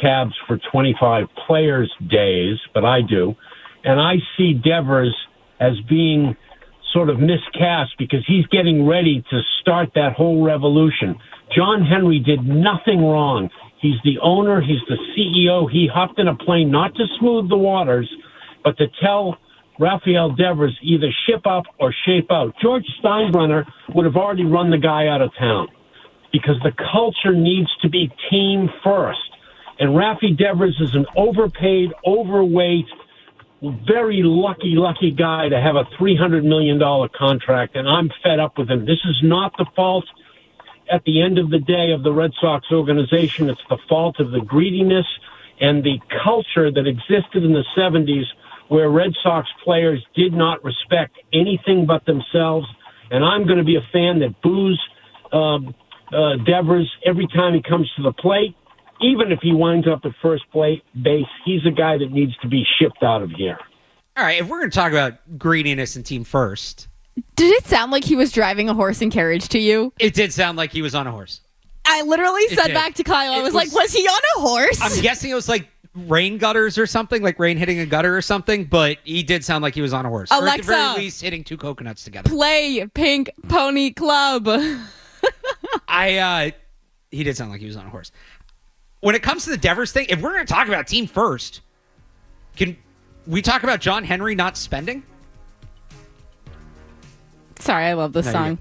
Cabs for 25 Players days, but I do. And I see Devers as being sort of miscast because he's getting ready to start that whole revolution. John Henry did nothing wrong. He's the owner. He's the CEO. He hopped in a plane not to smooth the waters, but to tell Rafael Devers either ship up or shape out. George Steinbrenner would have already run the guy out of town because the culture needs to be team first. And Rafi Devers is an overpaid, overweight, very lucky guy to have a $300 million contract, and I'm fed up with him. This is not the fault, at the end of the day, of the Red Sox organization. It's the fault of the greediness and the culture that existed in the 70s where Red Sox players did not respect anything but themselves. And I'm going to be a fan that boos Devers every time he comes to the plate. Even if he winds up at first base, he's a guy that needs to be shipped out of here. All right, if we're going to talk about greediness and team first. Did it sound like he was driving a horse and carriage to you? It did sound like he was on a horse. I literally said back to Kyle, I was like, was he on a horse? I'm guessing it was like rain gutters or something, like rain hitting a gutter or something, but he did sound like he was on a horse. Alexa, or at the very least, hitting two coconuts together. Play Pink Pony Club. He did sound like he was on a horse. When it comes to the Devers thing, if we're going to talk about team first, can we talk about John Henry not spending? Sorry, I love this song.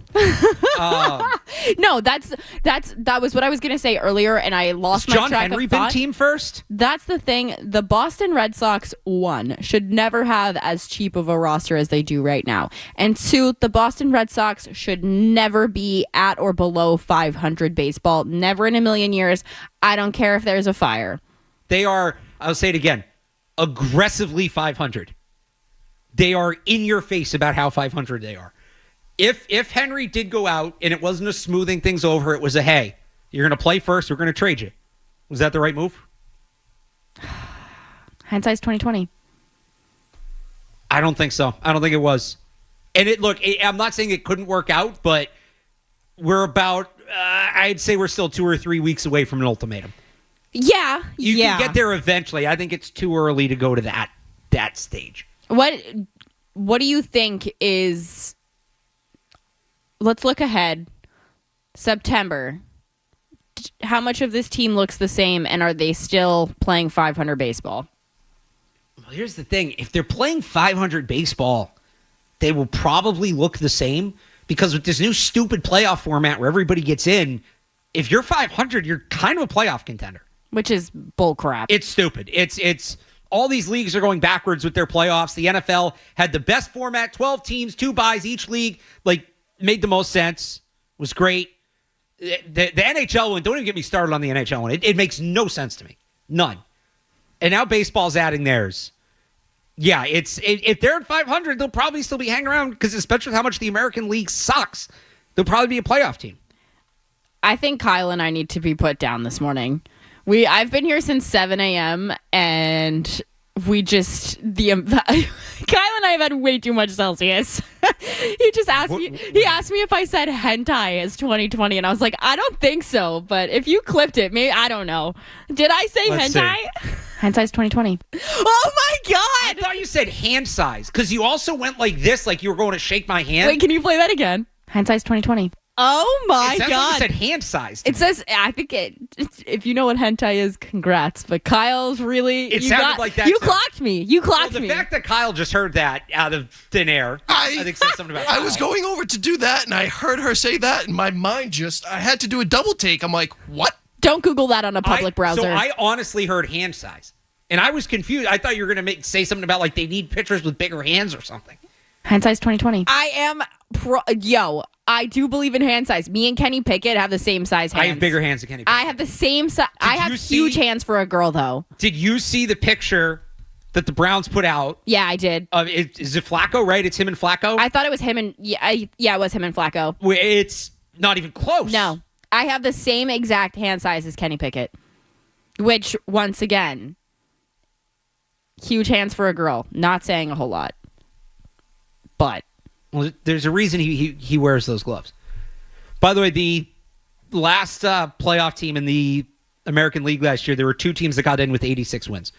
No, that was what I was going to say earlier, and I lost my track of thought. John Henry been team first? That's the thing. The Boston Red Sox, 1, should never have as cheap of a roster as they do right now. And 2, the Boston Red Sox should never be at or below 500 baseball. Never in a million years. I don't care if there's a fire. They are, I'll say it again, aggressively 500. They are in your face about how 500 they are. If Henry did go out and it wasn't a smoothing things over, it was a, hey, you're going to play first, we're going to trade you. Was that the right move? Hindsight's 20/20. I don't think so. I don't think it was. And I'm not saying it couldn't work out, but we're about, I'd say we're still 2 or 3 weeks away from an ultimatum. Yeah. You can get there eventually. I think it's too early to go to that stage. What do you think is... Let's look ahead. September. How much of this team looks the same, and are they still playing 500 baseball? Well, here's the thing. If they're playing 500 baseball, they will probably look the same, because with this new stupid playoff format where everybody gets in, if you're 500, you're kind of a playoff contender. Which is bullcrap. It's stupid. It's all these leagues are going backwards with their playoffs. The NFL had the best format, 12 teams, 2 byes each league. Made the most sense, was great. The NHL one, don't even get me started on the NHL one. It makes no sense to me. None. And now baseball's adding theirs. Yeah, if they're at 500, they'll probably still be hanging around, because especially with how much the American League sucks, they'll probably be a playoff team. I think Kyle and I need to be put down this morning. I've been here since 7 a.m. and we just Kyle and I have had way too much Celsius. He just asked me. He asked me if I said hentai is 2020, and I was like, I don't think so. But if you clipped it, maybe, I don't know. Did I say hentai? Hentai's 2020. Oh my god! I thought you said hand size, because you also went like this, like you were going to shake my hand. Wait, can you play that again? Hentai's 2020. Oh my It God. said hand size. It says, I think if you know what hentai is, congrats. But Kyle's really. It sounded like that. You too. clocked me. You clocked the me. fact that Kyle just heard that out of thin air, I think says something about I Kyle. was going over to do that, and I heard her say that, and my mind I had to do a double take. I'm like, what? Don't Google that on a public browser. So I honestly heard hand size. And I was confused. I thought you were going to say something about like they need pitchers with bigger hands or something. Hand size 2020. I am I do believe in hand size. Me and Kenny Pickett have the same size hands. I have bigger hands than Kenny Pickett. I have the same size. I have huge hands for a girl, though. Did you see the picture that the Browns put out? Yeah, I did. Is it Flacco, right? It's him and Flacco? I thought it was him and... Yeah, it was him and Flacco. It's not even close. No. I have the same exact hand size as Kenny Pickett. Which, once again, huge hands for a girl. Not saying a whole lot. But... Well, there's a reason he wears those gloves. By the way, the last playoff team in the American League last year, there were two teams that got in with 86 wins.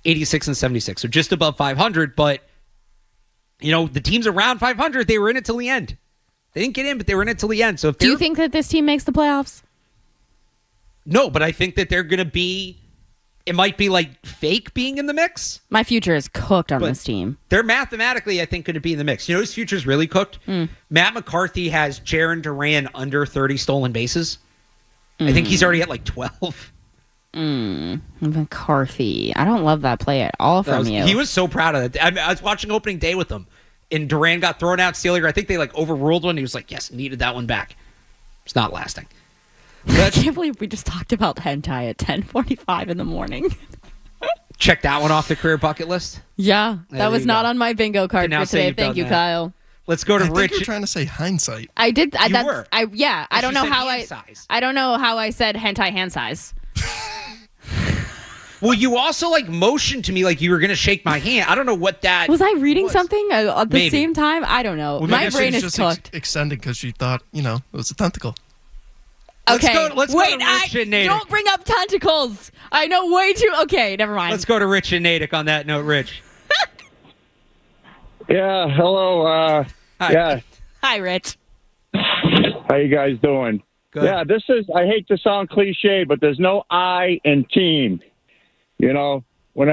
86 and 76. So just above 500. But, the teams around 500, they were in it till the end. They didn't get in, but they were in it till the end. So do you think that this team makes the playoffs? No, but I think that they're going to be... It might be like fake being in the mix. My future is cooked on this team. They're mathematically, I think, going to be in the mix. You know whose future is really cooked? Matt McCarthy has Jaron Duran under 30 stolen bases. I think he's already at like 12. McCarthy. I don't love that play at all from you. He was so proud of it. I was watching opening day with him, and Duran got thrown out stealing. I think they overruled one. He was like, yes, needed that one back. It's not lasting. I can't believe we just talked about hentai at 10:45 in the morning. Check that one off the career bucket list. Yeah, that was not on my bingo card for today. Thank you, Kyle. Let's go to Rich. I think you're trying to say hindsight. I did. I But don't know how I don't know how I said hentai hand size. Well, you also motioned to me like you were going to shake my hand. I don't know what that was. I reading something at the Maybe. same time? I don't know. Well, my brain is just cooked. Extended because she thought it was a tentacle. Okay, let's go to Rich and Natick. Don't bring up tentacles. I know way too. Okay, never mind. Let's go to Rich and Natick on that note. Rich. Yeah. Hello. Hi. Yeah. Hi, Rich. How you guys doing? Good. Yeah. This is. I hate to sound cliche, but there's no I in team. When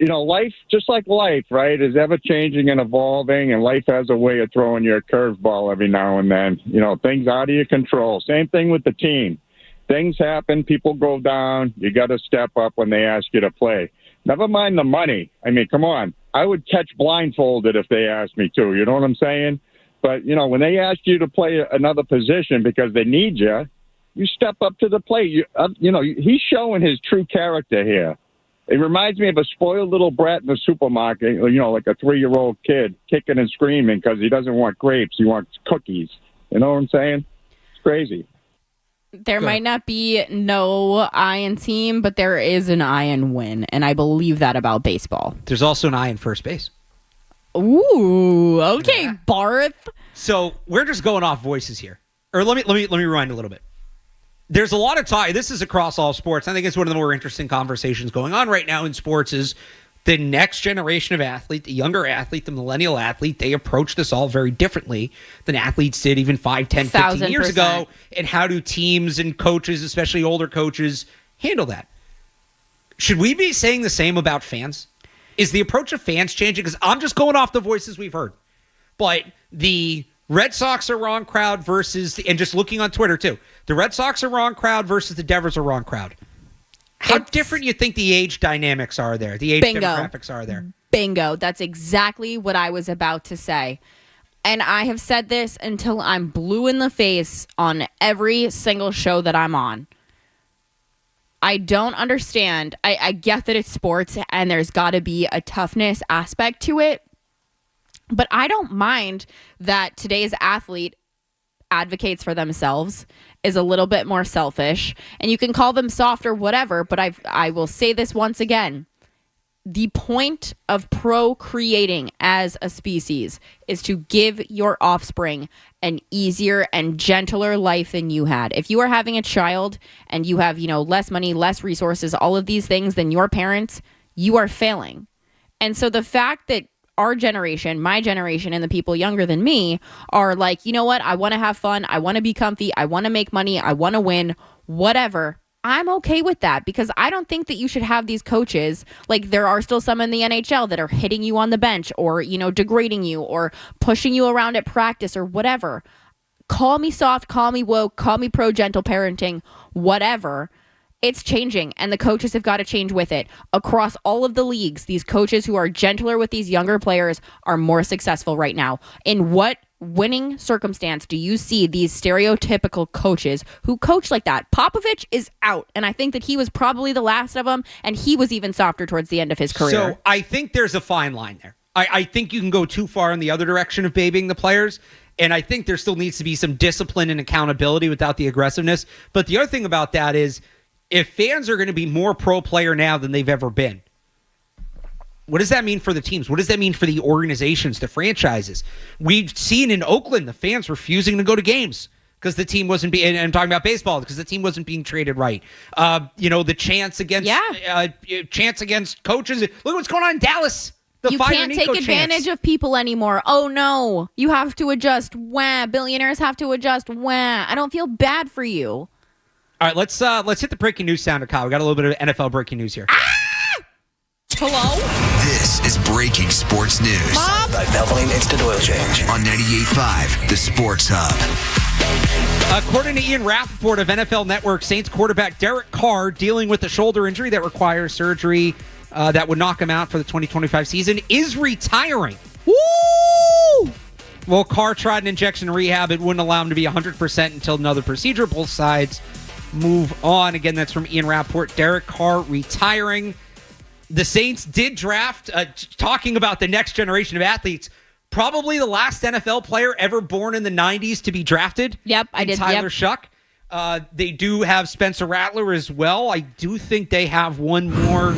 life, just like life, right, is ever changing and evolving, and life has a way of throwing you a curveball every now and then. Things out of your control. Same thing with the team. Things happen, people go down. You got to step up when they ask you to play. Never mind the money. I mean, come on. I would catch blindfolded if they asked me to. You know what I'm saying? But when they ask you to play another position because they need you, you step up to the plate. He's showing his true character here. It reminds me of a spoiled little brat in the supermarket, like a 3-year-old kid kicking and screaming because he doesn't want grapes. He wants cookies. You know what I'm saying? It's crazy. There might not be no I in team, but there is an I in win, and I believe that about baseball. There's also an I in first base. Ooh, okay, Barth. So we're just going off voices here. Or let me rewind a little bit. There's a lot of talk. This is across all sports. I think it's one of the more interesting conversations going on right now in sports is the next generation of athlete, the younger athlete, the millennial athlete, they approach this all very differently than athletes did even 5, 10, 15 years ago. And how do teams and coaches, especially older coaches, handle that? Should we be saying the same about fans? Is the approach of fans changing? Because I'm just going off the voices we've heard. But the Red Sox are wrong crowd versus, and just looking on Twitter too, the Red Sox are wrong crowd versus the Devers are wrong crowd. How different you think the age dynamics are there, the age demographics are there? Bingo. That's exactly what I was about to say. And I have said this until I'm blue in the face on every single show that I'm on. I don't understand. I get that it's sports and there's got to be a toughness aspect to it. But I don't mind that today's athlete advocates for themselves, is a little bit more selfish, and you can call them soft or whatever, but I will say this once again. The point of procreating as a species is to give your offspring an easier and gentler life than you had. If you are having a child and you have, less money, less resources, all of these things than your parents, you are failing. And so the fact that our generation, my generation, and the people younger than me are like, you know what? I want to have fun. I want to be comfy. I want to make money. I want to win, whatever. I'm okay with that because I don't think that you should have these coaches. Like, there are still some in the NHL that are hitting you on the bench or, degrading you or pushing you around at practice or whatever. Call me soft, call me woke, call me pro-gentle parenting, whatever. It's changing, and the coaches have got to change with it. Across all of the leagues, these coaches who are gentler with these younger players are more successful right now. In what winning circumstance do you see these stereotypical coaches who coach like that? Popovich is out, and I think that he was probably the last of them, and he was even softer towards the end of his career. So I think there's a fine line there. I think you can go too far in the other direction of babying the players, and I think there still needs to be some discipline and accountability without the aggressiveness. But the other thing about that is, if fans are going to be more pro-player now than they've ever been, what does that mean for the teams? What does that mean for the organizations, the franchises? We've seen in Oakland the fans refusing to go to games because the team wasn't being, and I'm talking about baseball, because the team wasn't being traded right. The chants against coaches. Look what's going on in Dallas. You can't take advantage of people anymore. Oh, no. You have to adjust. Wah. Billionaires have to adjust. Wah. I don't feel bad for you. All right, let's hit the breaking news sounder, Kyle. We got a little bit of NFL breaking news here. Hello? This is breaking sports news. Mom? By Valvoline Instant Oil Change on 98.5, the Sports Hub. According to Ian Rappaport of NFL Network, Saints quarterback Derek Carr, dealing with a shoulder injury that requires surgery that would knock him out for the 2025 season, is retiring. Woo! Well, Carr tried an injection rehab. It wouldn't allow him to be 100% until another procedure. Both sides move on. Again, that's from Ian Rappaport. Derek Carr retiring. The Saints did draft, talking about the next generation of athletes, probably the last NFL player ever born in the 90s to be drafted. Yep, I did. Tyler Shuck. They do have Spencer Rattler as well. I do think they have one more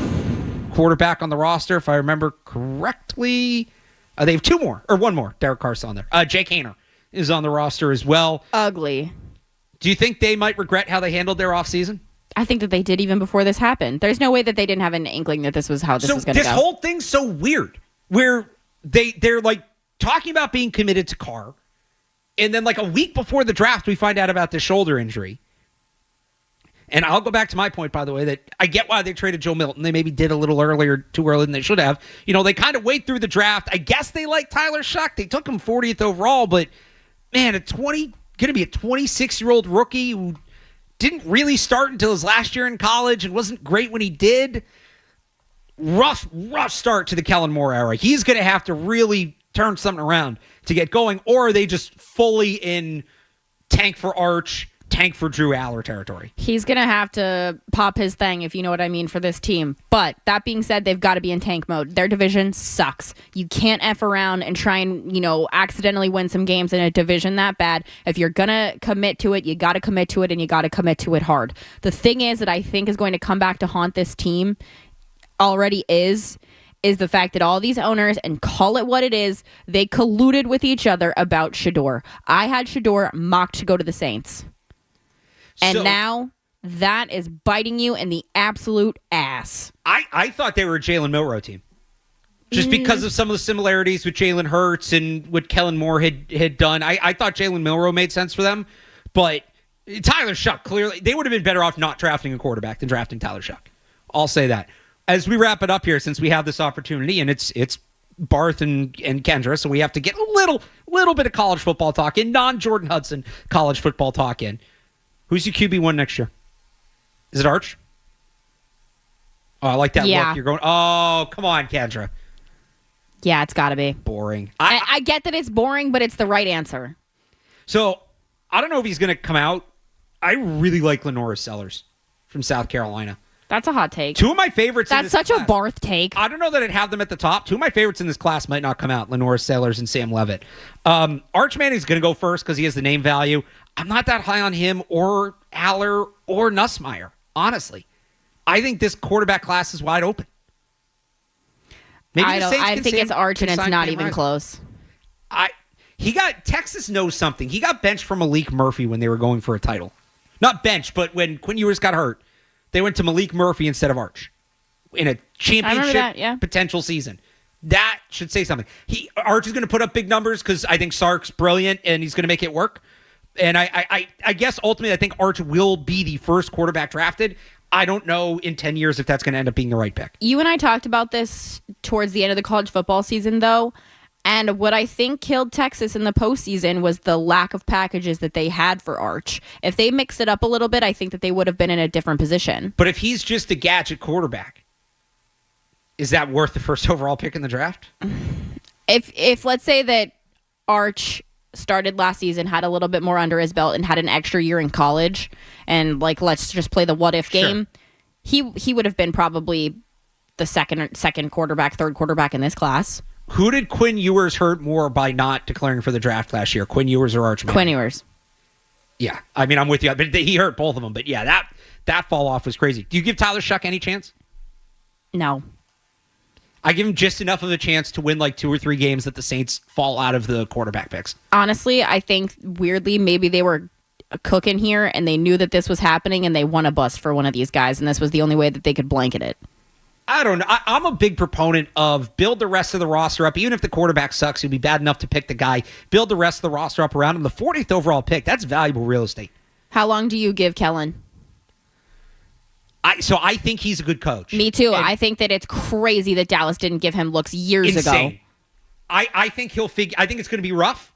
quarterback on the roster, if I remember correctly. They have one more. Derek Carr's on there. Jake Haener is on the roster as well. Ugly. Do you think they might regret how they handled their offseason? I think that they did even before this happened. There's no way that they didn't have an inkling that this was how this was going to go. This whole thing's so weird, where they're like talking about being committed to Carr, and then like a week before the draft, we find out about this shoulder injury. And I'll go back to my point, by the way, that I get why they traded Joe Milton. They maybe did a little too early than they should have. They kind of wait through the draft. I guess they like Tyler Shuck. They took him 40th overall, but man, going to be a 26-year-old rookie who didn't really start until his last year in college and wasn't great when he did. Rough start to the Kellen Moore era. He's going to have to really turn something around to get going, or are they just fully in tank for Arch, tank for Drew Aller territory? He's going to have to pop his thing, if you know what I mean, for this team. But that being said, they've got to be in tank mode. Their division sucks. You can't F around and try and, accidentally win some games in a division that bad. If you're going to commit to it, you got to commit to it, and you got to commit to it hard. The thing is that I think is going to come back to haunt this team already is the fact that all these owners, and call it what it is, they colluded with each other about Shedeur. I had Shedeur mocked to go to the Saints. And now that is biting you in the absolute ass. I thought they were a Jalen Milroe team. Just because of some of the similarities with Jalen Hurts and what Kellen Moore had done. I thought Jalen Milroe made sense for them. But Tyler Shuck, clearly, they would have been better off not drafting a quarterback than drafting Tyler Shuck. I'll say that. As we wrap it up here, since we have this opportunity, and it's Barth and Kendra, so we have to get a little bit of college football talk in, non-Jordan Hudson college football talk in. Who's your QB1 next year? Is it Arch? Oh, I like that look. You're going, oh, come on, Kendra. Yeah, it's got to be. Boring. I get that it's boring, but it's the right answer. So, I don't know if he's going to come out. I really like Lenora Sellers from South Carolina. That's a hot take. Two of my favorites That's in this such class. A Barth take. I don't know that I'd have them at the top. Two of my favorites in this class might not come out. Lenora Sellers and Sam Levitt. Arch Manning's going to go first because he has the name value. I'm not that high on him or Aller or Nussmeier, honestly. I think this quarterback class is wide open. I think it's Arch, and it's not even close. Texas knows something. He got benched from Malik Murphy when they were going for a title. Not benched, but when Quinn Ewers got hurt, they went to Malik Murphy instead of Arch in a championship potential season. That should say something. Arch is going to put up big numbers because I think Sark's brilliant and he's going to make it work. And I guess ultimately I think Arch will be the first quarterback drafted. I don't know in 10 years if that's going to end up being the right pick. You and I talked about this towards the end of the college football season, though. And what I think killed Texas in the postseason was the lack of packages that they had for Arch. If they mixed it up a little bit, I think that they would have been in a different position. But if he's just a gadget quarterback, is that worth the first overall pick in the draft? If let's say that Arch started last season, had a little bit more under his belt, and had an extra year in college, and let's just play the what if game, he would have been probably the second quarterback, third quarterback in this class. Who did Quinn Ewers hurt more by not declaring for the draft last year? Quinn Ewers or Arch Manning? Quinn Ewers. Yeah, I mean I'm with you, but he hurt both of them. But yeah, that fall off was crazy. Do you give Tyler Shuck any chance? No. I give him just enough of a chance to win 2 or 3 games that the Saints fall out of the quarterback picks. Honestly, I think weirdly maybe they were cooking here and they knew that this was happening and they won a bust for one of these guys, and this was the only way that they could blanket it. I don't know. I'm a big proponent of build the rest of the roster up. Even if the quarterback sucks, you'll be bad enough to pick the guy. Build the rest of the roster up around him. The 40th overall pick, that's valuable real estate. How long do you give Kellen? I think he's a good coach. Me too. And I think that it's crazy that Dallas didn't give him looks years ago. I think he'll figure. I think it's going to be rough.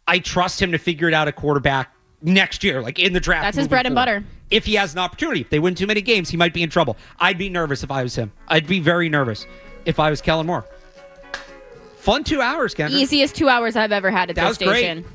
I trust him to figure it out at quarterback next year, in the draft. That's his bread and butter. If he has an opportunity, if they win too many games, he might be in trouble. I'd be nervous if I was him. I'd be very nervous if I was Kellen Moore. Fun 2 hours, Kendra. Easiest 2 hours I've ever had at this station. Great.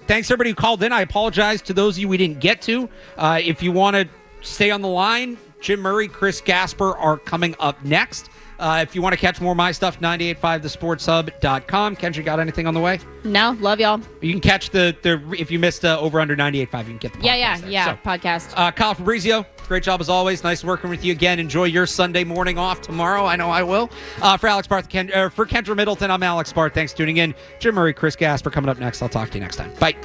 Thanks everybody who called in. I apologize to those of you we didn't get to. If you want to stay on the line, Jim Murray, Chris Gasper are coming up next. If you want to catch more of my stuff, 985thesportshub.com. Kendra, got anything on the way? No, love y'all. You can catch the if you missed over under 98.5, you can get the podcast. Yeah, podcast. Kyle Fabrizio, great job as always. Nice working with you again. Enjoy your Sunday morning off tomorrow. I know I will. For Alex Barth, for Kendra Middleton, I'm Alex Barth. Thanks for tuning in. Jim Murray, Chris Gasper coming up next. I'll talk to you next time. Bye.